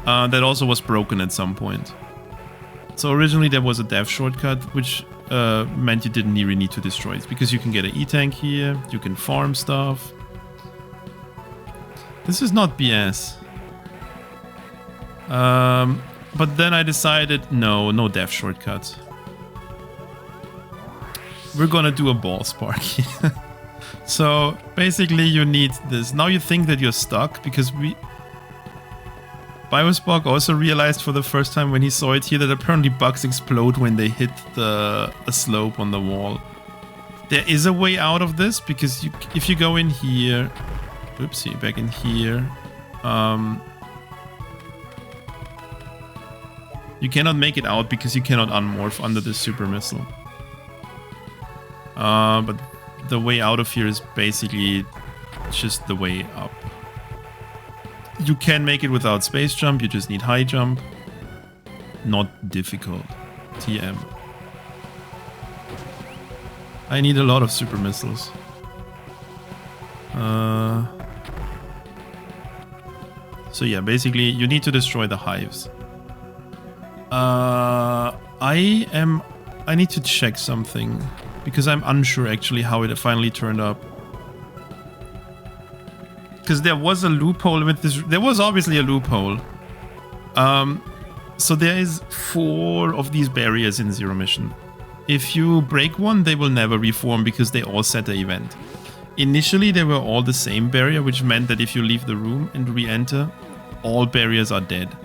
That also was broken at some point. So originally there was a dev shortcut, which meant you didn't really need to destroy it. Because you can get an E-tank here, you can farm stuff. This is not BS. But then I decided, no dev shortcut. We're gonna do a ball spark here. So basically you need this. Now you think that you're stuck because Biospark also realized for the first time when he saw it here that apparently bugs explode when they hit a slope on the wall. There is a way out of this because if you go in here, oopsie, back in here, you cannot make it out because you cannot unmorph under the super missile. But the way out of here is basically just the way up. You can make it without space jump, you just need high jump. Not difficult. TM. I need a lot of super missiles. So yeah, basically you need to destroy the hives. I need to check something because I'm unsure actually how it finally turned up. Because there was a loophole with this. There was obviously a loophole. So there is 4 of these barriers in Zero Mission. If you break one, they will never reform because they all set the event. Initially, they were all the same barrier, which meant that if you leave the room and re-enter, all barriers are dead.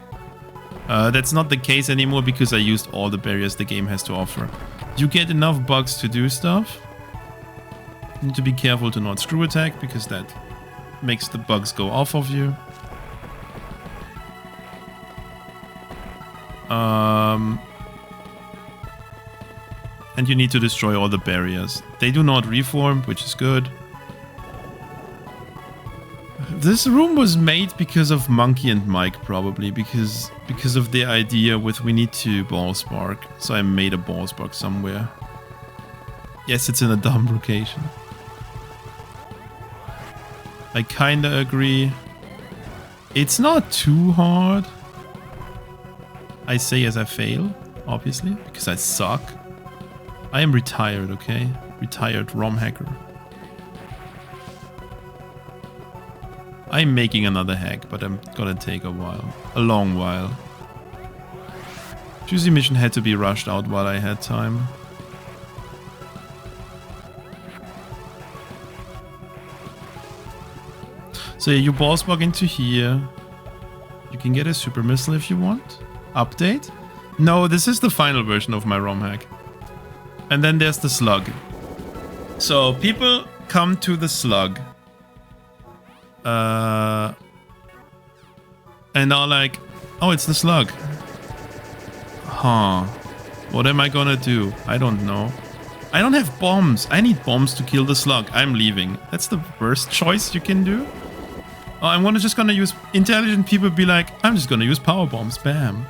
That's not the case anymore because I used all the barriers the game has to offer. You get enough bugs to do stuff. You need to be careful to not screw attack because that makes the bugs go off of you. And you need to destroy all the barriers. They do not reform, which is good. This room was made because of Monkey and Mike, probably, because of the idea with we need to ball spark. So I made a ball spark somewhere. Yes, it's in a dumb location. I kinda agree. It's not too hard. I say as I fail, obviously, because I suck. I am retired, okay? Retired ROM hacker. I'm making another hack, but I'm gonna take a while. A long while. Juicy mission had to be rushed out while I had time. So yeah, you ball spark into here. You can get a super missile if you want. Update? No, this is the final version of my ROM hack. And then there's the slug. So people come to the slug. And are like, oh, it's the slug. Huh. What am I gonna do? I don't know. I don't have bombs. I need bombs to kill the slug. I'm leaving. That's the worst choice you can do. Oh, I'm just gonna use... Intelligent people be like, I'm just gonna use power bombs. Bam.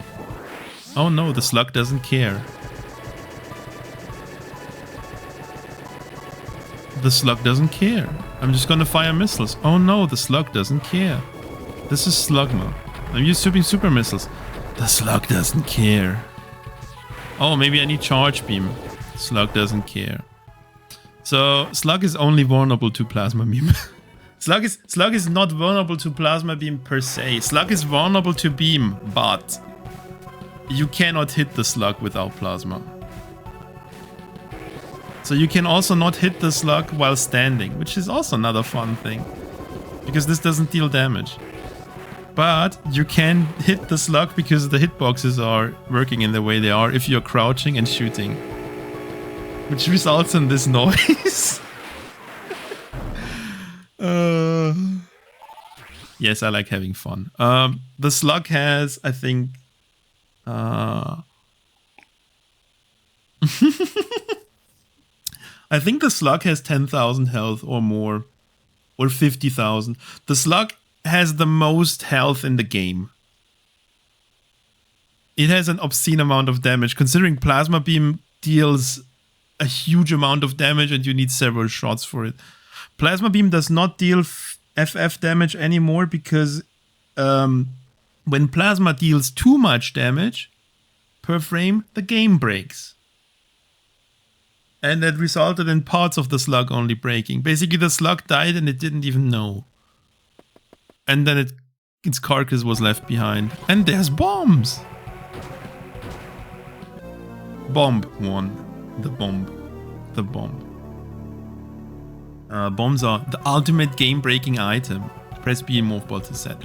Oh no, the slug doesn't care. The slug doesn't care. I'm just gonna fire missiles. Oh no, the slug doesn't care. This is Slugma. I'm using super missiles. The slug doesn't care. Oh, maybe I need charge beam. Slug doesn't care. So slug is only vulnerable to plasma beam. Slug is not vulnerable to plasma beam per se. Slug is vulnerable to beam, but you cannot hit the slug without plasma. So you can also not hit the slug while standing, which is also another fun thing. Because this doesn't deal damage. But you can hit the slug because the hitboxes are working in the way they are if you're crouching and shooting. Which results in this noise. Yes, I like having fun. The slug has, I think... I think the slug has 10,000 health or more. Or 50,000. The slug has the most health in the game. It has an obscene amount of damage, considering Plasma Beam deals a huge amount of damage and you need several shots for it. Plasma Beam does not deal FF damage anymore because when Plasma deals too much damage per frame, the game breaks. And that resulted in parts of the slug only breaking. Basically, the slug died and it didn't even know. And then its carcass was left behind. And there's bombs! Bomb one. The bomb. The bomb. Bombs are the ultimate game-breaking item. Press B in Morphball to set.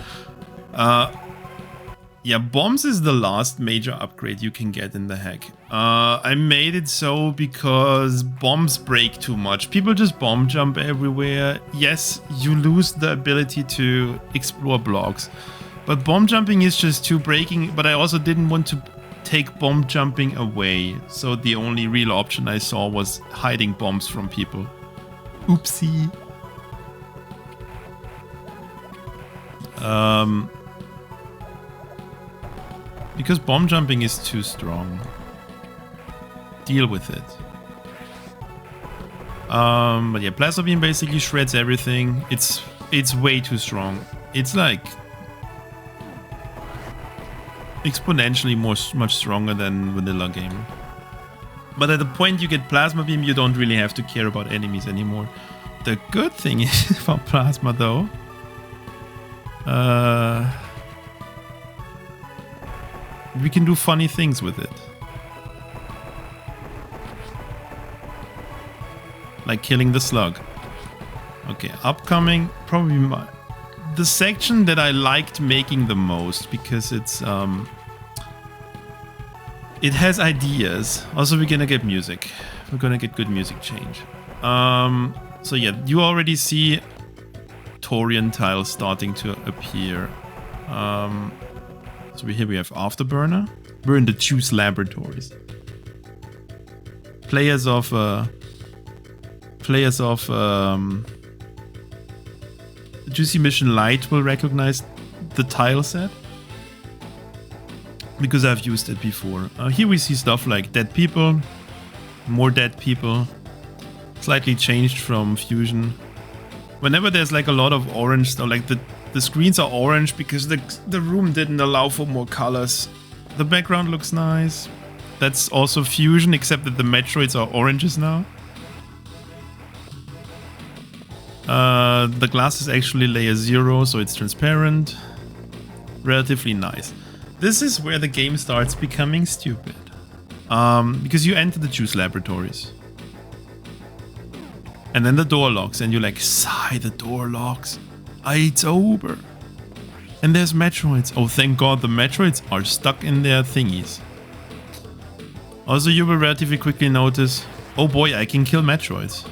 Yeah, bombs is the last major upgrade you can get in the hack. I made it so because bombs break too much. People just bomb jump everywhere. Yes, you lose the ability to explore blocks. But bomb jumping is just too breaking. But I also didn't want to take bomb jumping away. So the only real option I saw was hiding bombs from people. Oopsie. Because bomb jumping is too strong. Deal with it. But yeah, Plasma Beam basically shreds everything. It's way too strong. It's like exponentially much stronger than vanilla game. But at the point you get Plasma Beam, you don't really have to care about enemies anymore. The good thing is about Plasma though, we can do funny things with it. Like killing the slug. Okay, upcoming, probably the section that I liked making the most because it's it has ideas. Also, we're gonna get music. We're gonna get good music change. So yeah, you already see Torian tiles starting to appear. So here we have Afterburner. We're in the Juice Laboratories. Players of Juicy Mission Light will recognize the tile set because I've used it before. Here we see stuff like dead people, more dead people, slightly changed from Fusion. Whenever there's like a lot of orange stuff, like the screens are orange because the room didn't allow for more colors. The background looks nice. That's also Fusion, except that the Metroids are oranges now. The glass is actually layer 0, so it's transparent. Relatively nice. This is where the game starts becoming stupid. Because you enter the Juice Laboratories. And then the door locks, and you're like, sigh, the door locks. It's over. And there's Metroids. Oh, thank God the Metroids are stuck in their thingies. Also, you will relatively quickly notice, oh boy, I can kill Metroids.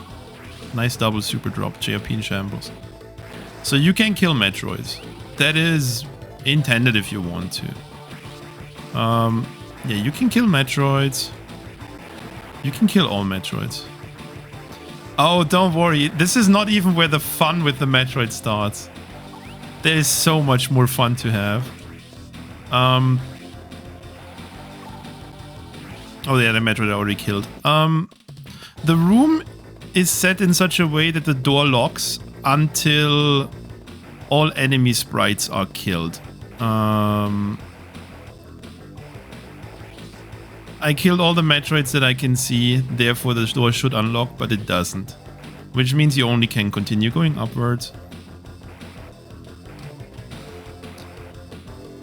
Nice double super drop, JRP in shambles. So you can kill Metroids. That is intended if you want to. Yeah, you can kill Metroids. You can kill all Metroids. Oh, don't worry. This is not even where the fun with the Metroid starts. There is so much more fun to have. Oh yeah, the Metroid I already killed. The room is set in such a way that the door locks until all enemy sprites are killed. I killed all the Metroids that I can see, therefore the door should unlock, but it doesn't. Which means you only can continue going upwards.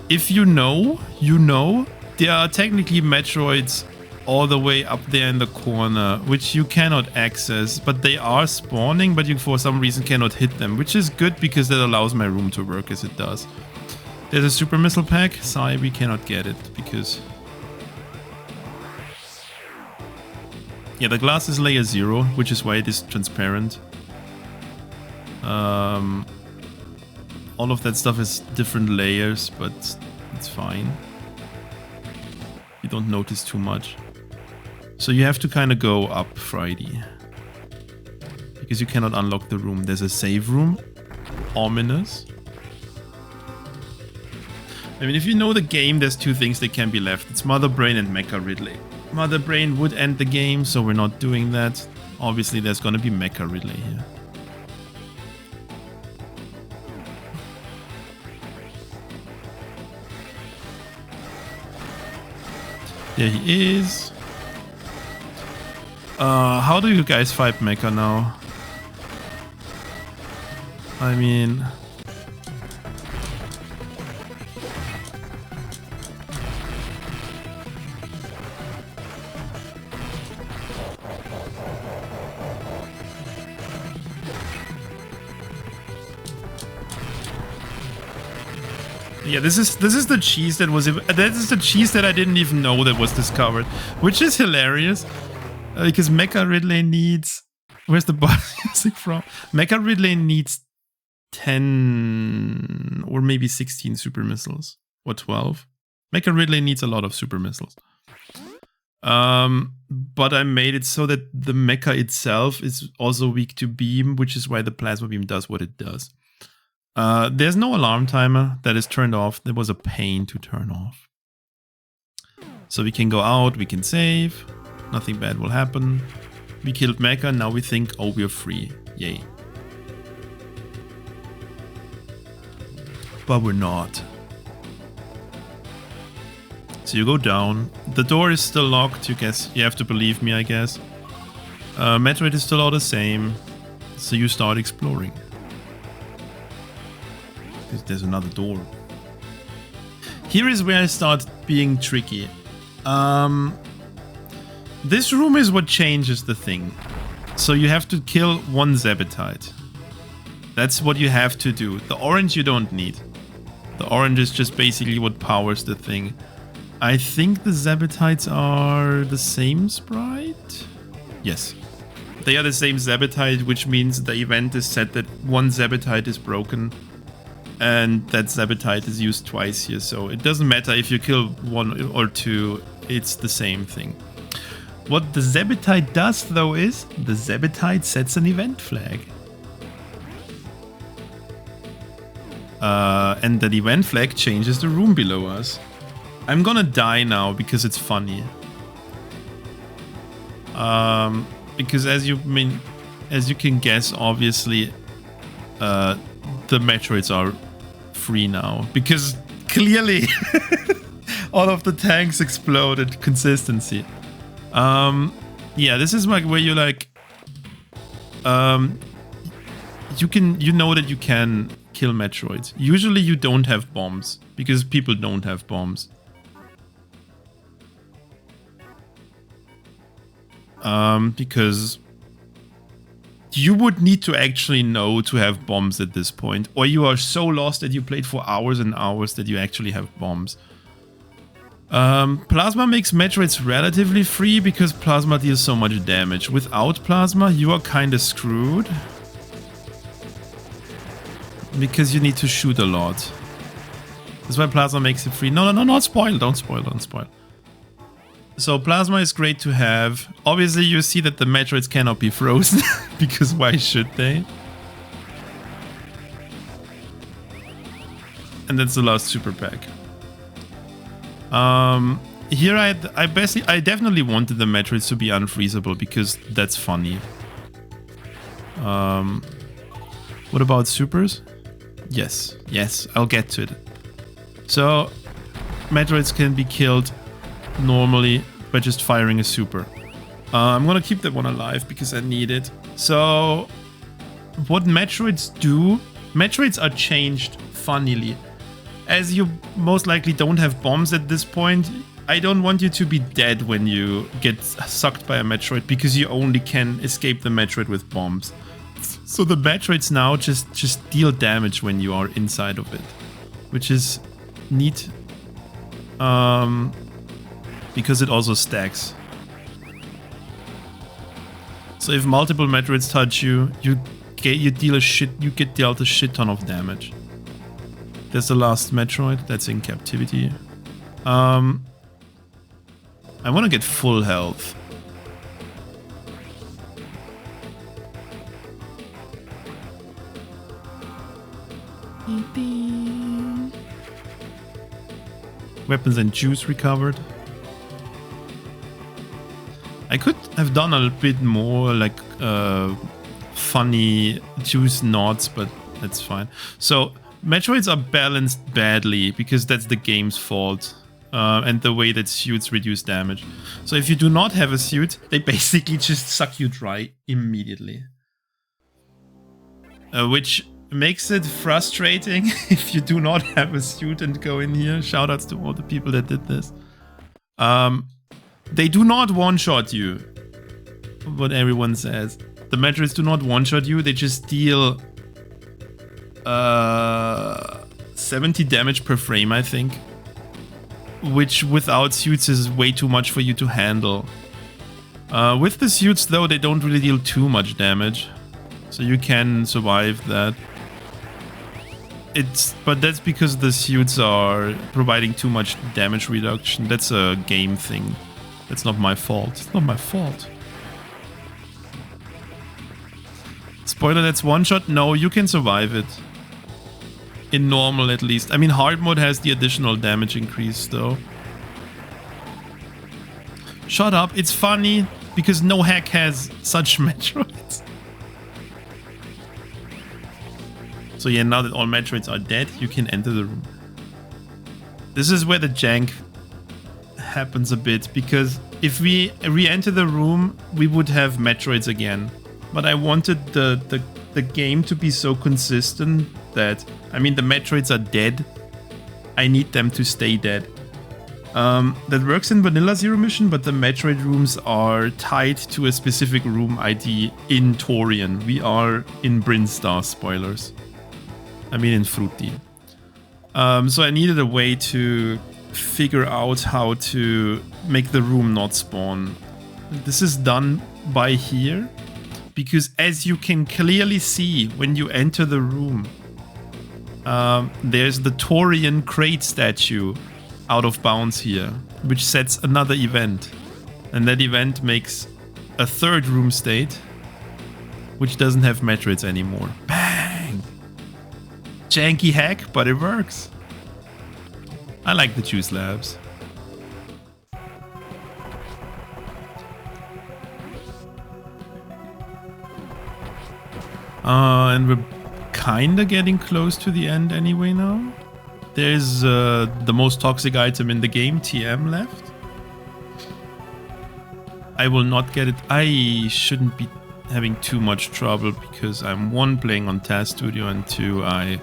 If you know, you know. There are technically Metroids all the way up there in the corner, which you cannot access, but they are spawning, but you for some reason cannot hit them, which is good because that allows my room to work as it does. There's a super missile pack. Sorry, we cannot get it because... yeah, the glass is layer 0, which is why it is transparent. All of that stuff is different layers, but it's fine. You don't notice too much. So you have to kind of go up Friday. Because you cannot unlock the room. There's a save room. Ominous. I mean, if you know the game, there's two things that can be left. It's Mother Brain and Mecha Ridley. Mother Brain would end the game, so we're not doing that. Obviously, there's gonna be Mecha Ridley here. There he is. How do you guys fight Mecha now? I mean... Yeah, this is the cheese that was... This is the cheese that I didn't even know that was discovered. Which is hilarious. Because Mecha Ridley needs... Where's the boss music from? Mecha Ridley needs 10 or maybe 16 super missiles. Or 12. Mecha Ridley needs a lot of super missiles. But I made it so that the mecha itself is also weak to beam, which is why the plasma beam does what it does. There's no alarm timer that is turned off. That was a pain to turn off. So we can go out, we can save. Nothing bad will happen. We killed Mecha, now we think, oh, we're free. Yay. But we're not. So you go down. The door is still locked, you have to believe me, I guess. Metroid is still all the same. So you start exploring. There's another door. Here is where I start being tricky. This room is what changes the thing. So you have to kill one Zebetite. That's what you have to do. The orange you don't need. The orange is just basically what powers the thing. I think the Zebetites are the same sprite? Yes. They are the same Zebetite, which means the event is set that one Zebetite is broken. And that Zebetite is used twice here, so it doesn't matter if you kill one or two, it's the same thing. What the Zebetite does, though, is the Zebetite sets an event flag. And that event flag changes the room below us. I'm gonna die now because it's funny. Because as you can guess, obviously, the Metroids are free now because clearly all of the tanks exploded. Consistency. Yeah, this is like where you like you know that you can kill Metroids. Usually you don't have bombs because people don't have bombs. Because you would need to actually know to have bombs at this point, or you are so lost that you played for hours and hours that you actually have bombs. Plasma makes Metroids relatively free because Plasma deals so much damage. Without Plasma, you are kinda screwed. Because you need to shoot a lot. That's why Plasma makes it free. No, not spoil. Don't spoil. So Plasma is great to have. Obviously you see that the Metroids cannot be frozen, because why should they? And that's the last super pack. Here I definitely wanted the Metroids to be unfreezable because that's funny. What about supers? Yes, I'll get to it. So Metroids can be killed normally by just firing a super. I'm gonna keep that one alive because I need it. So what Metroids do, Metroids are changed funnily. As you most likely don't have bombs at this point, I don't want you to be dead when you get sucked by a Metroid because you only can escape the Metroid with bombs. So the Metroids now just deal damage when you are inside of it, which is neat. Because it also stacks. So if multiple Metroids touch you, you get dealt a shit ton of damage. There's the last Metroid that's in captivity. I want to get full health. Weapons and juice recovered. I could have done a bit more like funny juice nods, but that's fine. So Metroids are balanced badly because that's the game's fault. And the way that suits reduce damage. So if you do not have a suit, they basically just suck you dry immediately. Which makes it frustrating if you do not have a suit and go in here. Shoutouts to all the people that did this. They do not one-shot you. What everyone says. The Metroids do not one-shot you, they just deal 70 damage per frame, I think. Which without suits is way too much for you to handle. With the suits though, they don't really deal too much damage. So you can survive that. But that's because the suits are providing too much damage reduction. That's a game thing. That's not my fault. It's not my fault. Spoiler, that's one shot? No, you can survive it. In normal at least. I mean, hard mode has the additional damage increase though. Shut up, it's funny because no hack has such Metroids. So yeah, now that all Metroids are dead, you can enter the room. This is where the jank happens a bit, because if we re-enter the room, we would have Metroids again. But I wanted the game to be so consistent that, I mean, the Metroids are dead. I need them to stay dead. That works in vanilla Zero Mission, but the Metroid rooms are tied to a specific room ID in Torian. We are in Brinstar, spoilers. I mean in Frutti. So I needed a way to figure out how to make the room not spawn. This is done by here, because as you can clearly see when you enter the room, there's the Torian crate statue out of bounds here, which sets another event. And that event makes a third room state, which doesn't have Metroids anymore. Bang! Janky hack, but it works. I like the juice labs. And we're kinda getting close to the end anyway now. There's the most toxic item in the game, TM, left. I will not get it. I shouldn't be having too much trouble because I'm 1, playing on Task Studio, and 2, I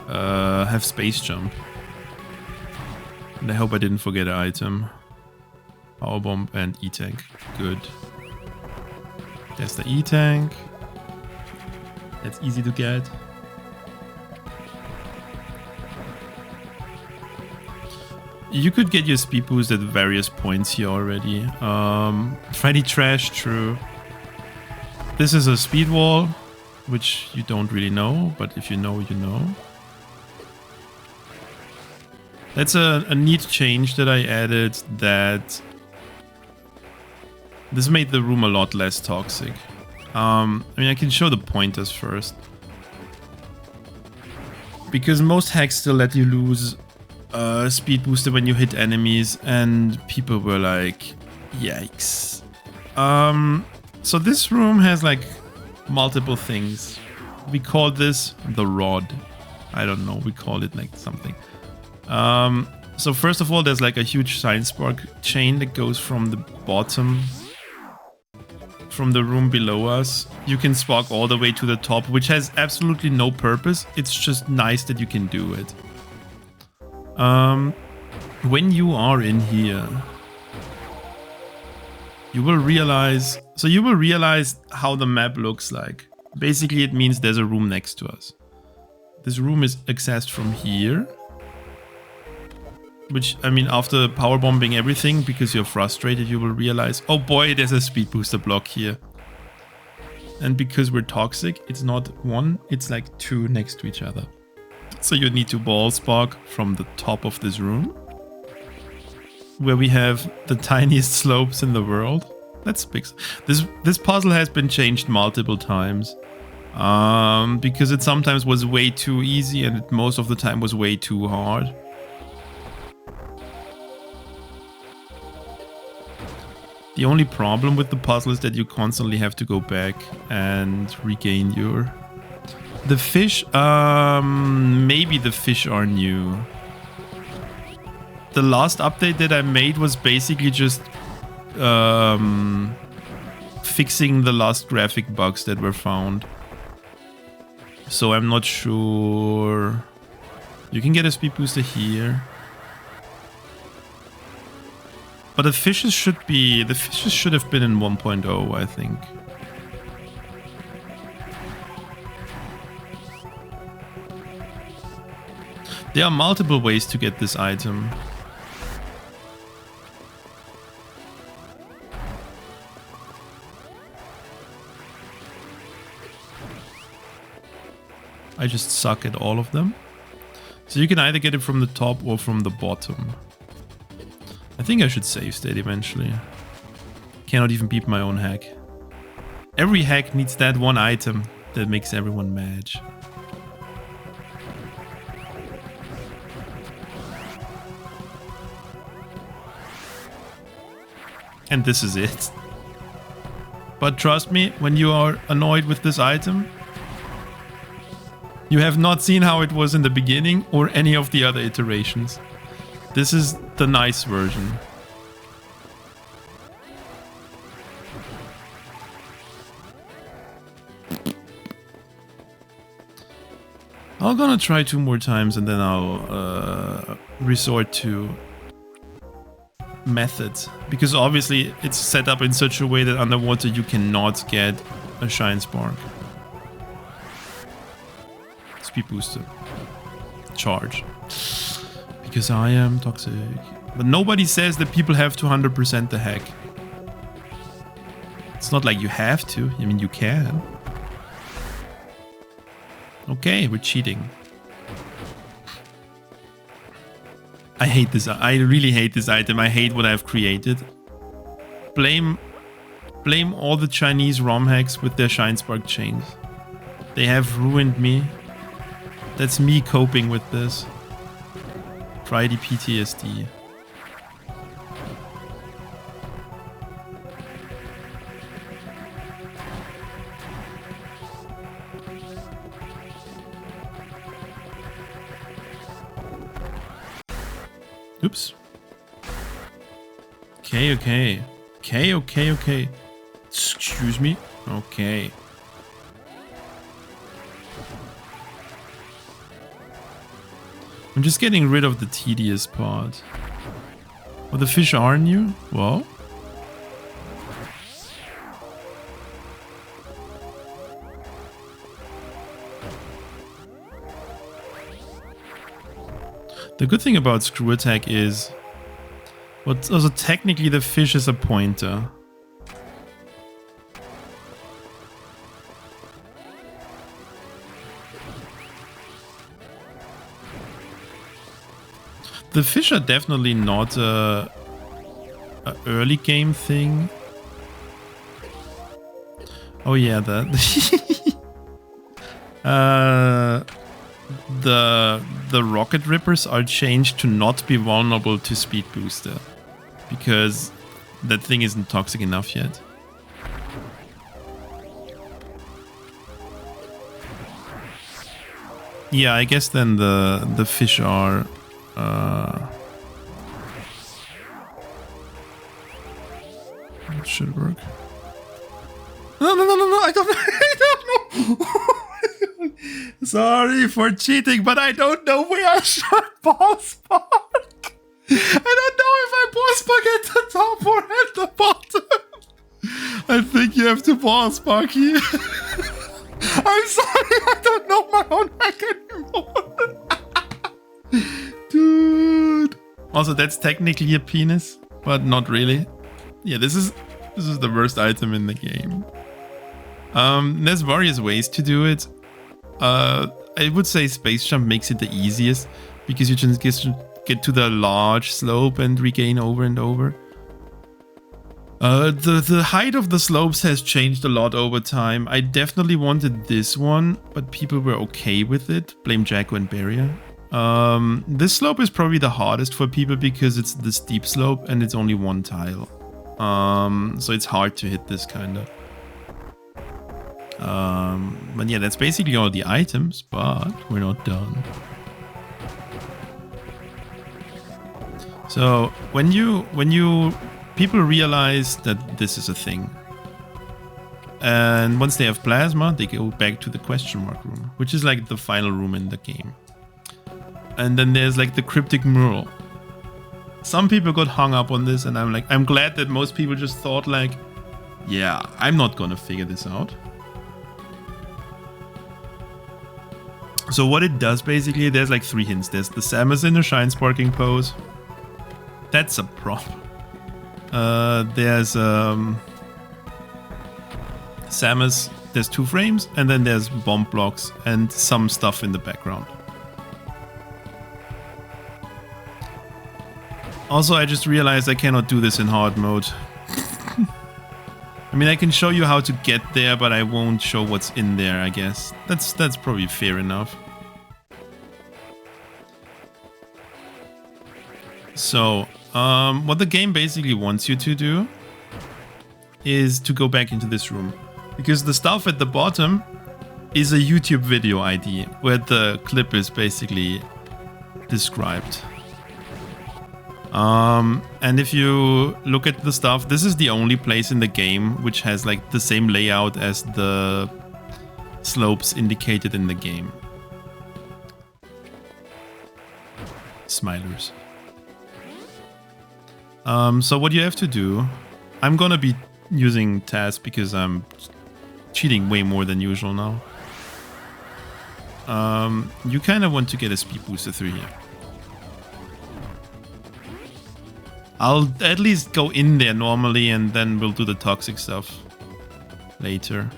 have space jump. And I hope I didn't forget an item. Power bomb and E-tank. Good. There's the E-tank. That's easy to get. You could get your speed boost at various points here already. Freddy Trash, true. This is a speed wall, which you don't really know, but if you know, you know. That's a neat change that I added, that this made the room a lot less toxic. I mean, I can show the pointers first. Because most hacks still let you lose speed booster when you hit enemies, and people were like, yikes. So this room has like multiple things. We call this the rod. I don't know, we call it like something. So first of all, there's like a huge science spark chain that goes from the bottom, from the room below us. You can spark all the way to the top, which has absolutely no purpose. It's just nice that you can do it. When you are in here, you will realize, how the map looks like. Basically, it means there's a room next to us. This room is accessed from here. Which, I mean, after power bombing everything, because you're frustrated, you will realize, oh boy, there's a speed booster block here. And because we're toxic, it's not 1, it's like 2 next to each other. So you need to ball spark from the top of this room, where we have the tiniest slopes in the world. That's big. This puzzle has been changed multiple times. Because it sometimes was way too easy and it most of the time was way too hard. The only problem with the puzzle is that you constantly have to go back and regain your... The fish, maybe the fish are new. The last update that I made was basically just fixing the last graphic bugs that were found. So I'm not sure. You can get a speed booster here. But the fishes should have been in 1.0, I think. There are multiple ways to get this item. I just suck at all of them. So you can either get it from the top or from the bottom. I think I should save state eventually. Cannot even beat my own hack. Every hack needs that one item that makes everyone mad. And this is it. But trust me, when you are annoyed with this item, you have not seen how it was in the beginning or any of the other iterations. This is the nice version. I'm gonna try 2 more times and then I'll resort to methods. Because obviously it's set up in such a way that underwater you cannot get a shine spark. Speed booster. Charge. Because I am toxic. But nobody says that people have to 100% the hack. It's not like you have to. I mean, you can. Okay, we're cheating. I hate this. I really hate this item. I hate what I've created. Blame all the Chinese ROM hacks with their Shine Spark chains. They have ruined me. That's me coping with this. Try the PTSD. Oops. Okay. Excuse me. Okay. I'm just getting rid of the tedious part. Oh, the fish are new? Well. The good thing about Screw Attack is... But also technically the fish is a pointer. The fish are definitely not a early game thing. Oh yeah, that the rocket rippers are changed to not be vulnerable to speed booster because that thing isn't toxic enough yet. Yeah, I guess then the fish are it should work. No, I don't know. Sorry for cheating, but I don't know where I should ball spark. I don't know if I ball spark at the top or at the bottom. I think you have to ball spark here. I'm sorry, I don't know my own hack anymore. Dude. Also, that's technically a penis, but not really. Yeah, this is the worst item in the game. There's various ways to do it. I would say Space Jump makes it the easiest because you just get to the large slope and regain over and over. The height of the slopes has changed a lot over time. I definitely wanted this one, but people were okay with it. Blame Jacko and Barrier. This slope is probably the hardest for people because it's the steep slope and it's only one tile. So it's hard to hit this kind of. But yeah, that's basically all the items, but we're not done. So when people realize that this is a thing, and once they have plasma, they go back to the question mark room, which is like the final room in the game. And then there's like the cryptic mural. Some people got hung up on this, and I'm glad that most people just thought like, yeah, I'm not gonna figure this out. So what it does basically, there's like 3 hints. There's the Samus in a shine sparking pose. That's a prop. There's Samus, there's 2 frames, and then there's bomb blocks and some stuff in the background. Also, I just realized I cannot do this in hard mode. I mean, I can show you how to get there, but I won't show what's in there, I guess. That's probably fair enough. So, what the game basically wants you to do is to go back into this room. Because the stuff at the bottom is a YouTube video ID, where the clip is basically described. And if you look at the stuff, this is the only place in the game which has like the same layout as the slopes indicated in the game. Smilers. So what you have to do, I'm gonna be using TAS because I'm cheating way more than usual now. You kind of want to get a speed booster through here. I'll at least go in there normally and then we'll do the toxic stuff later.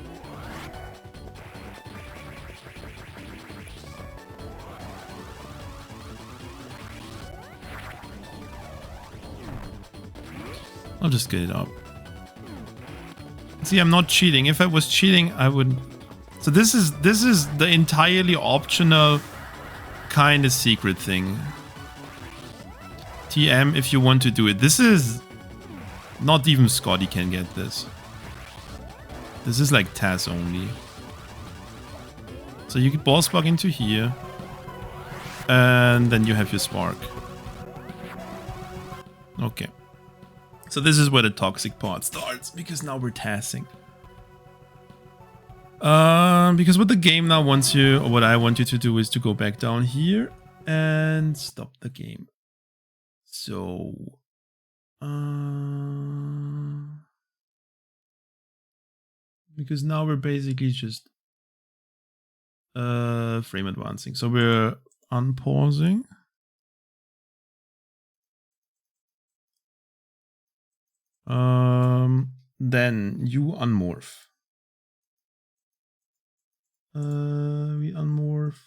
I'll just get it up. See, I'm not cheating. If I was cheating, I would... So this is the entirely optional kind of secret thing. TM if you want to do it. This is... Not even Scotty can get this. This is like TAS only. So you get ball spark into here. And then you have your spark. Okay. So this is where the toxic part starts, because now we're TASing. Because what the game now wants you, or what I want you to do, is to go back down here and stop the game. So, because now we're basically just frame advancing. So we're unpausing. Then you unmorph. We unmorph.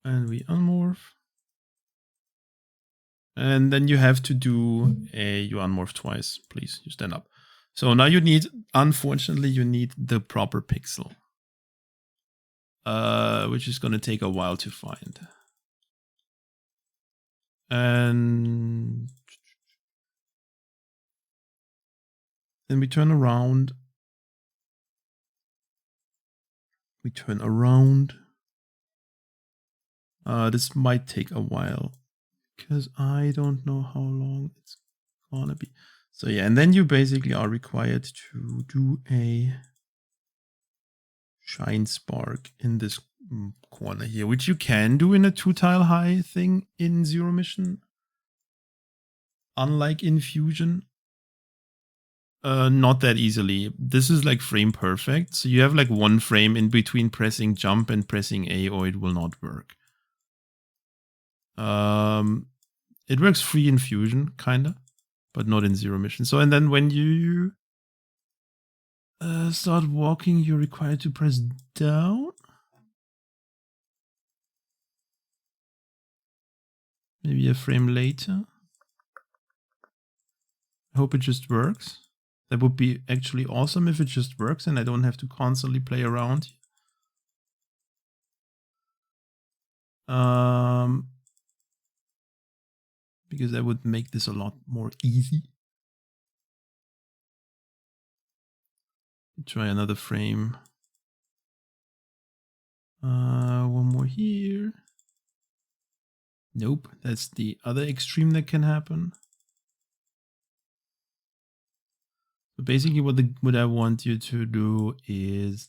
And we unmorph. And then you have to do you unmorph twice. Please, you stand up. So now you need, unfortunately, you need the proper pixel. Which is going to take a while to find. And then we turn around. We turn around. This might take a while, because I don't know how long it's gonna be. So yeah, and then you basically are required to do a shine spark in this corner here, which you can do in a 2-tile high thing in Zero Mission. Unlike in Fusion. Not that easily. This is like frame perfect. So you have like 1 frame in between pressing jump and pressing A, or it will not work. It works free in Fusion, kinda, but not in Zero Mission. So, and then when you Start walking, you're required to press down. Maybe a frame later. I hope it just works. That would be actually awesome if it just works and I don't have to constantly play around. Because that would make this a lot more easy. Try another frame. One more here. Nope, that's the other extreme that can happen. So basically what I want you to do is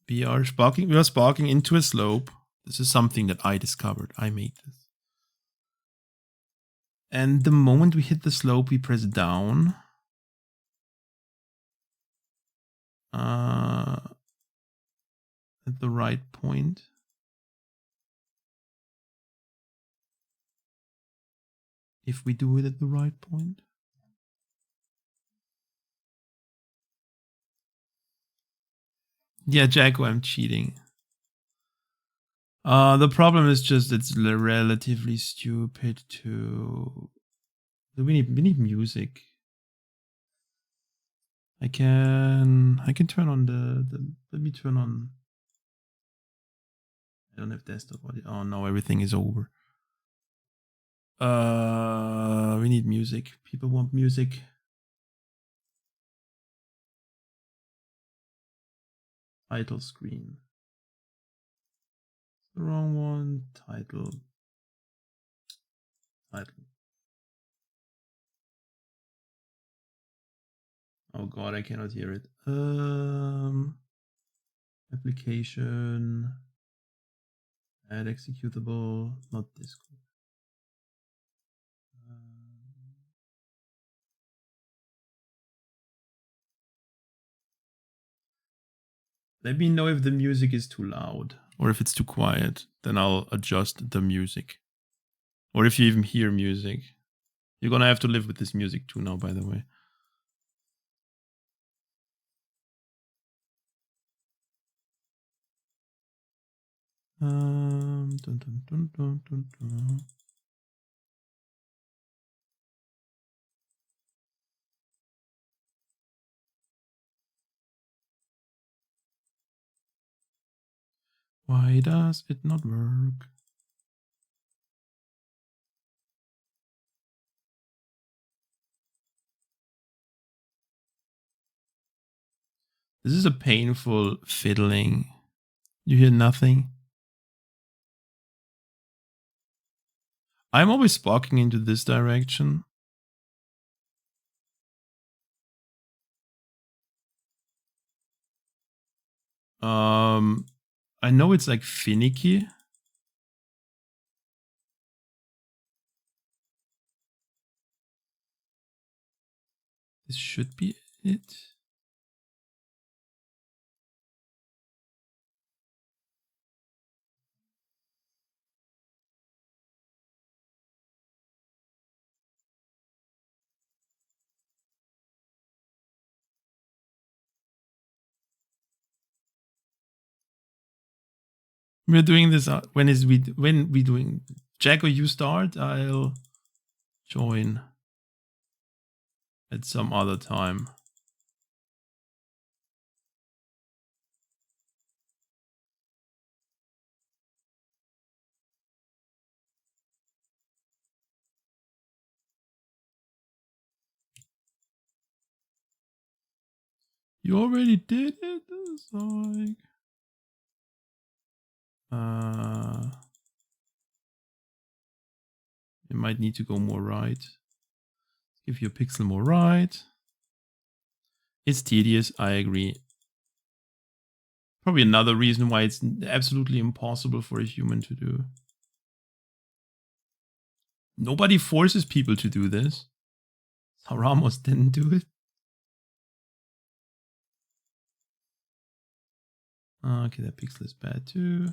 we are sparking into a slope. This is something that I discovered. I made this. And the moment we hit the slope, we press down. At the right point. If we do it at the right point. Yeah, Jacko, I'm cheating. The problem is just it's relatively stupid to. We need music. I can turn on the let me turn on. I don't have desktop audio. Oh no, everything is over. We need music. People want music. Title screen. The wrong one. Title. Oh god, I cannot hear it. Application. Add executable. Not this. Let me know if the music is too loud or if it's too quiet. Then I'll adjust the music. Or if you even hear music. You're gonna have to live with this music too now, by the way. Dun, dun, dun, dun, dun, dun. Why does it not work? This is a painful fiddling. You hear nothing? I'm always sparking into this direction. I know it's like finicky. This should be it. We're doing this when we doing Jacko, you start, I'll join at some other time. You already did it? It's like you might need to go more right. Give your pixel more right. It's tedious, I agree. Probably another reason why it's absolutely impossible for a human to do. Nobody forces people to do this. Ramos didn't do it. Okay, that pixel is bad too.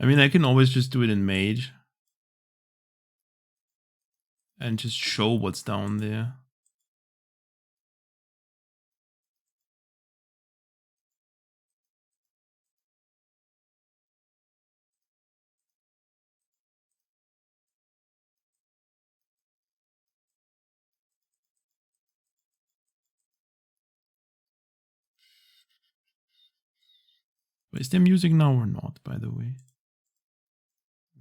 I mean, I can always just do it in Mage. And just show what's down there. Is there music now or not, by the way?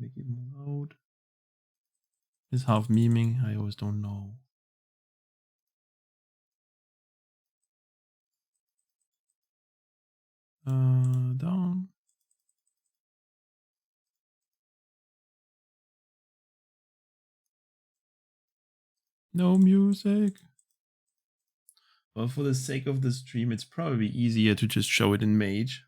Make it more loud. Is half memeing? I always don't know. Down. No music. Well, for the sake of the stream, it's probably easier to just show it in Mage.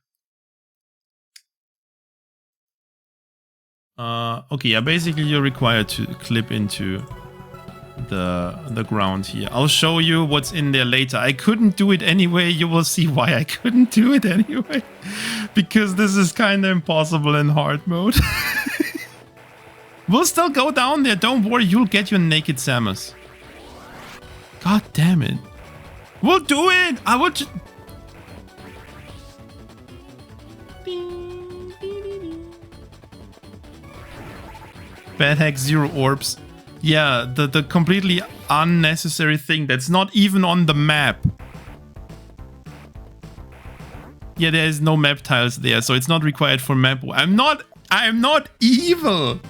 Okay, yeah, basically you're required to clip into the ground here. I'll show you what's in there later. I couldn't do it anyway. You will see why I couldn't do it anyway. Because this is kind of impossible in hard mode. We'll still go down there. Don't worry, you'll get your naked Samus. God damn it. We'll do it! I will just... Bad hack, 0 orbs. Yeah, the completely unnecessary thing that's not even on the map. Yeah, there is no map tiles there, so it's not required for map. I'm not evil.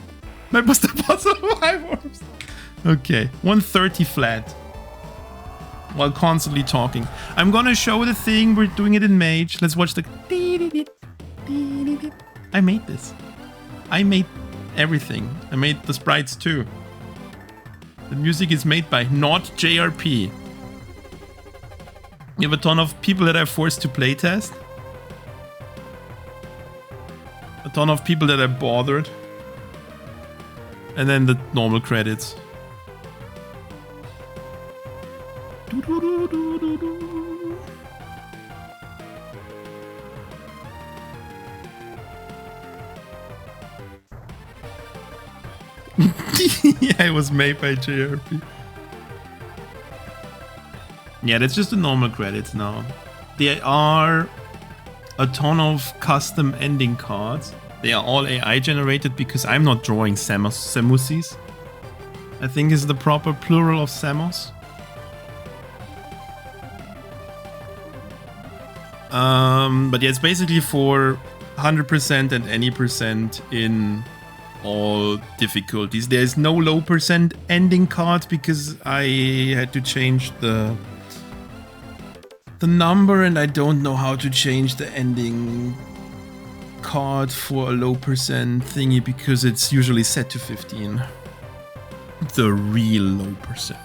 Map was the puzzle 5 orbs. Okay, 130 flat. While constantly talking. I'm gonna show the thing, we're doing it in Mage. Let's watch the... I made this. I made everything. I made the sprites too. The music is made by not JRP. You have a ton of people that are forced to playtest. A ton of people that are bothered. And then the normal credits. Yeah, it was made by JRP. Yeah, that's just the normal credits now. There are a ton of custom ending cards. They are all AI generated because I'm not drawing Samuses. I think is the proper plural of Samus. But yeah, it's basically for 100% and any percent in all difficulties. There's no low percent ending card because I had to change the number and I don't know how to change the ending card for a low percent thingy because it's usually set to 15. The real low percent.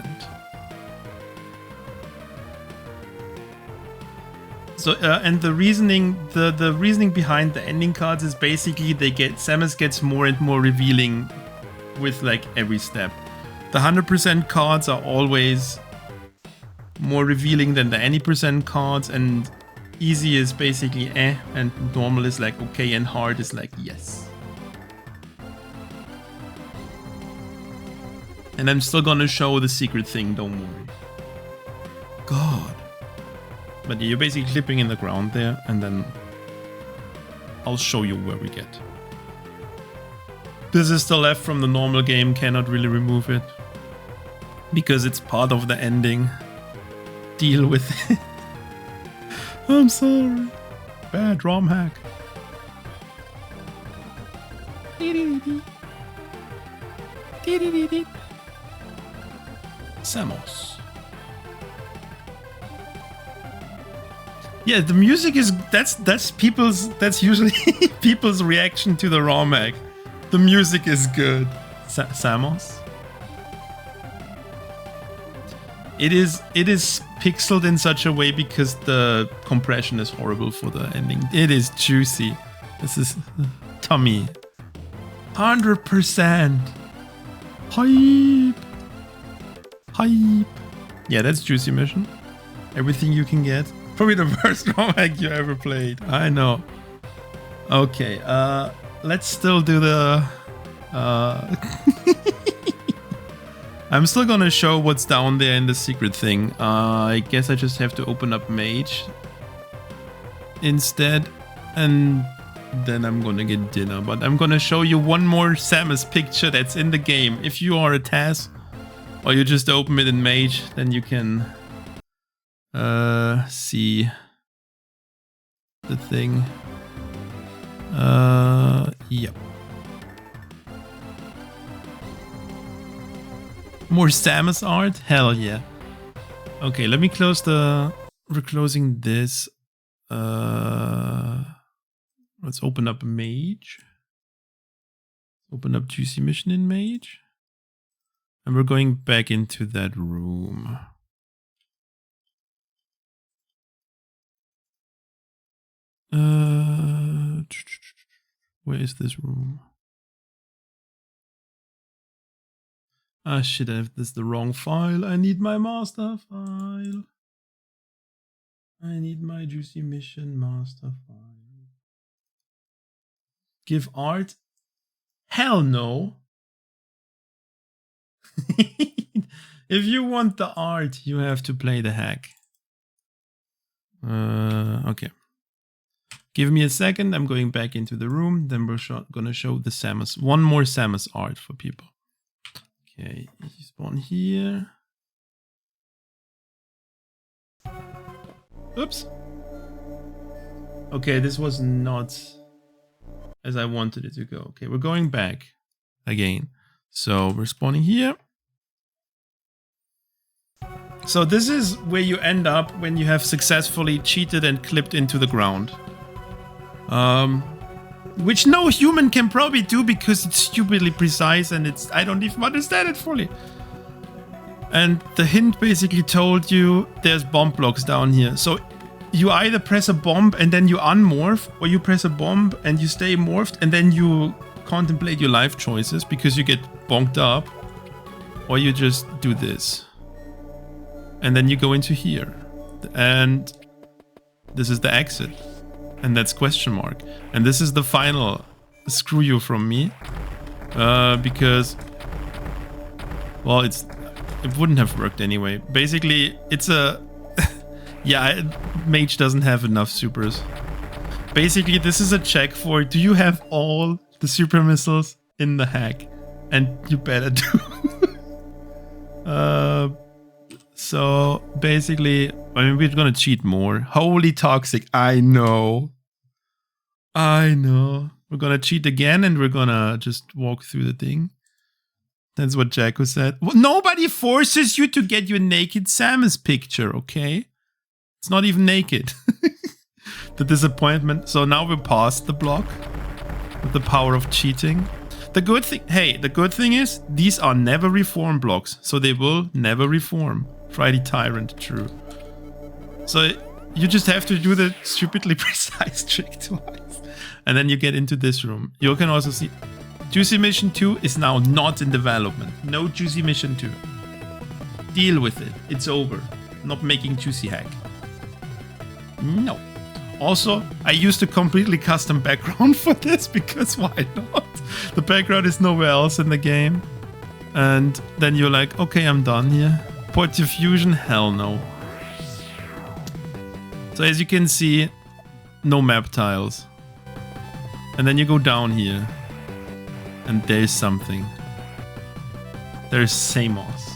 So and the reasoning behind the ending cards is basically Samus gets more and more revealing with like every step. The 100% cards are always more revealing than the any percent cards, and easy is basically and normal is like okay, and hard is like yes. And I'm still gonna show the secret thing, don't worry. God. But you're basically clipping in the ground there, and then I'll show you where we get. This is still left from the normal game, cannot really remove it. Because it's part of the ending. Deal with it. I'm sorry. Bad ROM hack. Samus. Yeah, the music is that's usually people's reaction to the ROM hack. The music is good. Samus. It is pixeled in such a way because the compression is horrible for the ending. It is juicy. This is tummy. 100%. Hype. Hype. Yeah, that's juicy mission. Everything you can get. Probably the worst ROM hack you ever played. I know. Okay, let's still do the... I'm still gonna show what's down there in the secret thing. I guess I just have to open up Mage instead, and then I'm gonna get dinner. But I'm gonna show you one more Samus picture that's in the game. If you are a Taz, or you just open it in Mage, then you can see the thing. Yep. More Samus art? Hell yeah. Okay, let me close the... We're closing this. Let's open up Mage. Open up Juicy Mission in Mage. And we're going back into that room. Where is this room? Ah shit, this is the wrong file. I need my master file. I need my Juicy Mission master file. Give art? Hell no. If you want the art, you have to play the hack. Okay. Give me a second. I'm going back into the room. Then we're gonna show the Samus. One more Samus art for people. Okay, you spawn here. Oops. Okay, this was not as I wanted it to go. Okay, we're going back again. So we're spawning here. So this is where you end up when you have successfully cheated and clipped into the ground. Which no human can probably do because it's stupidly precise and it's... I don't even understand it fully. And the hint basically told you there's bomb blocks down here. So you either press a bomb and then you unmorph, or you press a bomb and you stay morphed and then you contemplate your life choices because you get bonked up. Or you just do this. And then you go into here. And this is the exit. And that's question mark. And this is the final screw you from me. Because... Well, it wouldn't have worked anyway. Basically, it's a... yeah, Mage doesn't have enough supers. Basically, this is a check for, do you have all the super missiles in the hack? And you better do. So, basically, I mean, we're gonna cheat more. Holy toxic, I know. I know. We're gonna cheat again and we're gonna just walk through the thing. That's what Jacko said. Well, nobody forces you to get your naked Samus picture, okay? It's not even naked. The disappointment. So now we're past the block with the power of cheating. The good thing, hey, the good thing is these are never reform blocks, so they will never reform. Friday Tyrant, true. So you just have to do the stupidly precise trick twice. And then you get into this room. You can also see Juicy Mission 2 is now not in development. No Juicy Mission 2. Deal with it. It's over. Not making Juicy Hack. No. Also, I used a completely custom background for this because why not? The background is nowhere else in the game. And then you're like, okay, I'm done here. Port your fusion? Hell no. So as you can see, no map tiles. And then you go down here. And there's something. There's Samos.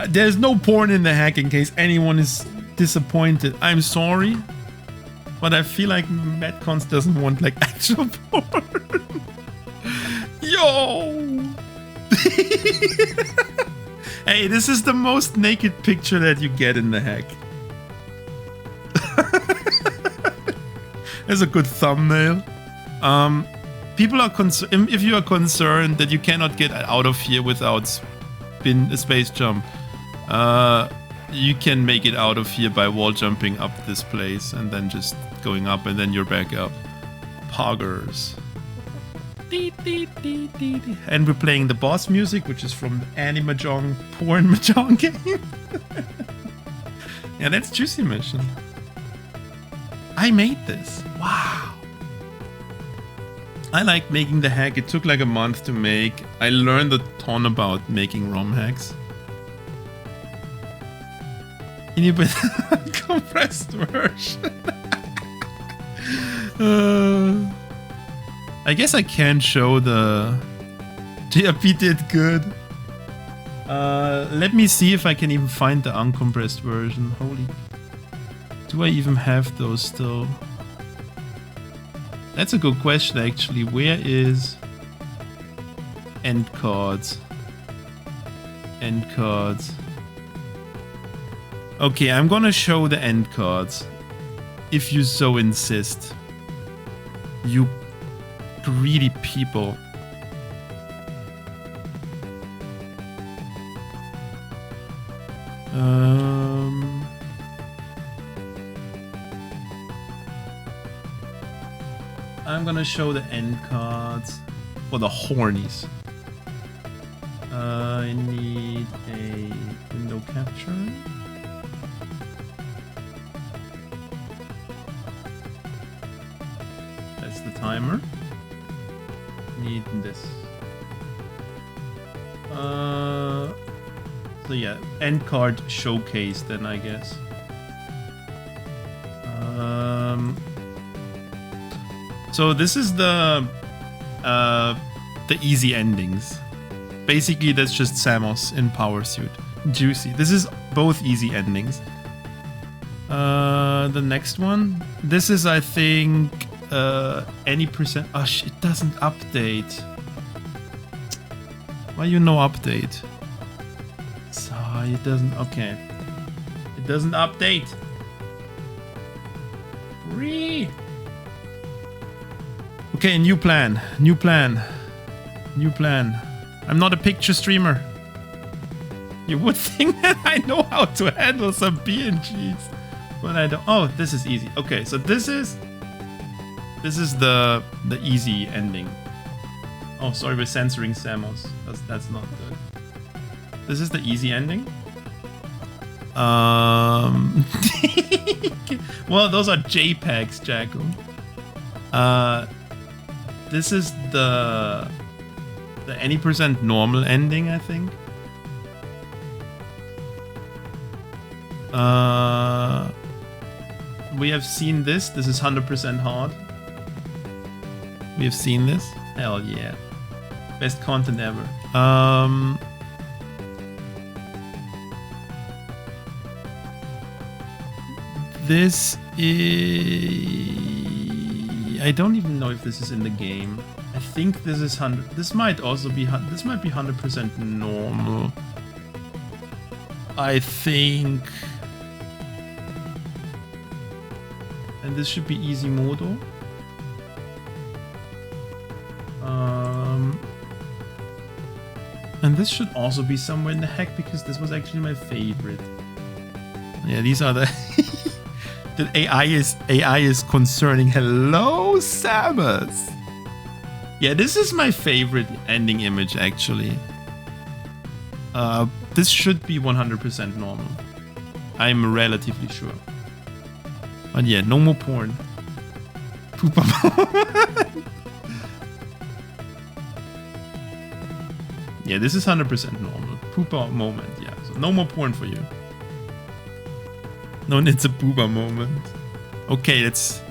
There's no porn in the hack in case anyone is disappointed. I'm sorry. But I feel like Metcons doesn't want like actual porn. Yo! Hey, this is the most naked picture that you get in the hack. There's a good thumbnail. People are concerned, if you are concerned that you cannot get out of here without a space jump, you can make it out of here by wall jumping up this place and then just going up and then you're back up. Poggers. And we're playing the boss music, which is from the Annie Mahjong porn Mahjong game. Yeah, that's Juicy Mission. I made this. Wow. I like making the hack. It took like a month to make. I learned a ton about making ROM hacks. Can you put compressed version? I guess I can show the GRP did good. Let me see if I can even find the uncompressed version. Holy. Do I even have those still? That's a good question actually. Where is end cards? End cards. Okay, I'm gonna show the end cards. If you so insist. You greedy people. I'm gonna show the end cards for the hornies. I need a window capture. That's the timer. Need this. So yeah, end card showcase then I guess. So this is the easy endings. Basically that's just Samus in power suit. Juicy. This is both easy endings. The next one. This is I think any percent. Oh shit, it doesn't update. Why you no update? So it doesn't. Okay, it doesn't update. Okay, new plan. New plan. New plan. I'm not a picture streamer. You would think that I know how to handle some PNGs, but I don't. Oh, this is easy. Okay, so this is the easy ending. Oh, sorry, we're censoring Samus. That's not good. This is the easy ending. Well, those are JPEGs, Jacko. This is the any percent normal ending, I think. We have seen this. This is 100% hard. We have seen this. Hell yeah. Best content ever. This is... I don't even know if this is in the game. I think this is 100. This might also be... This might be 100% normal. I think... And this should be easy modo. And this should also be somewhere in the hack because this was actually my favorite. Yeah, these are the... The AI is concerning. Hello, Samus. Yeah, this is my favorite ending image actually. This should be 100% normal. I'm relatively sure. But yeah, no more porn. Poopa moment. Yeah, this is 100% normal. Poopa moment, yeah. So no more porn for you. No, it's a booba moment. Okay, that's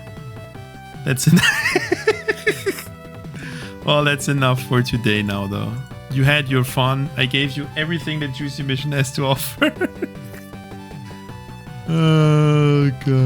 enough. Well, that's enough for today now, though. You had your fun. I gave you everything that Juicy Mission has to offer. Oh, God.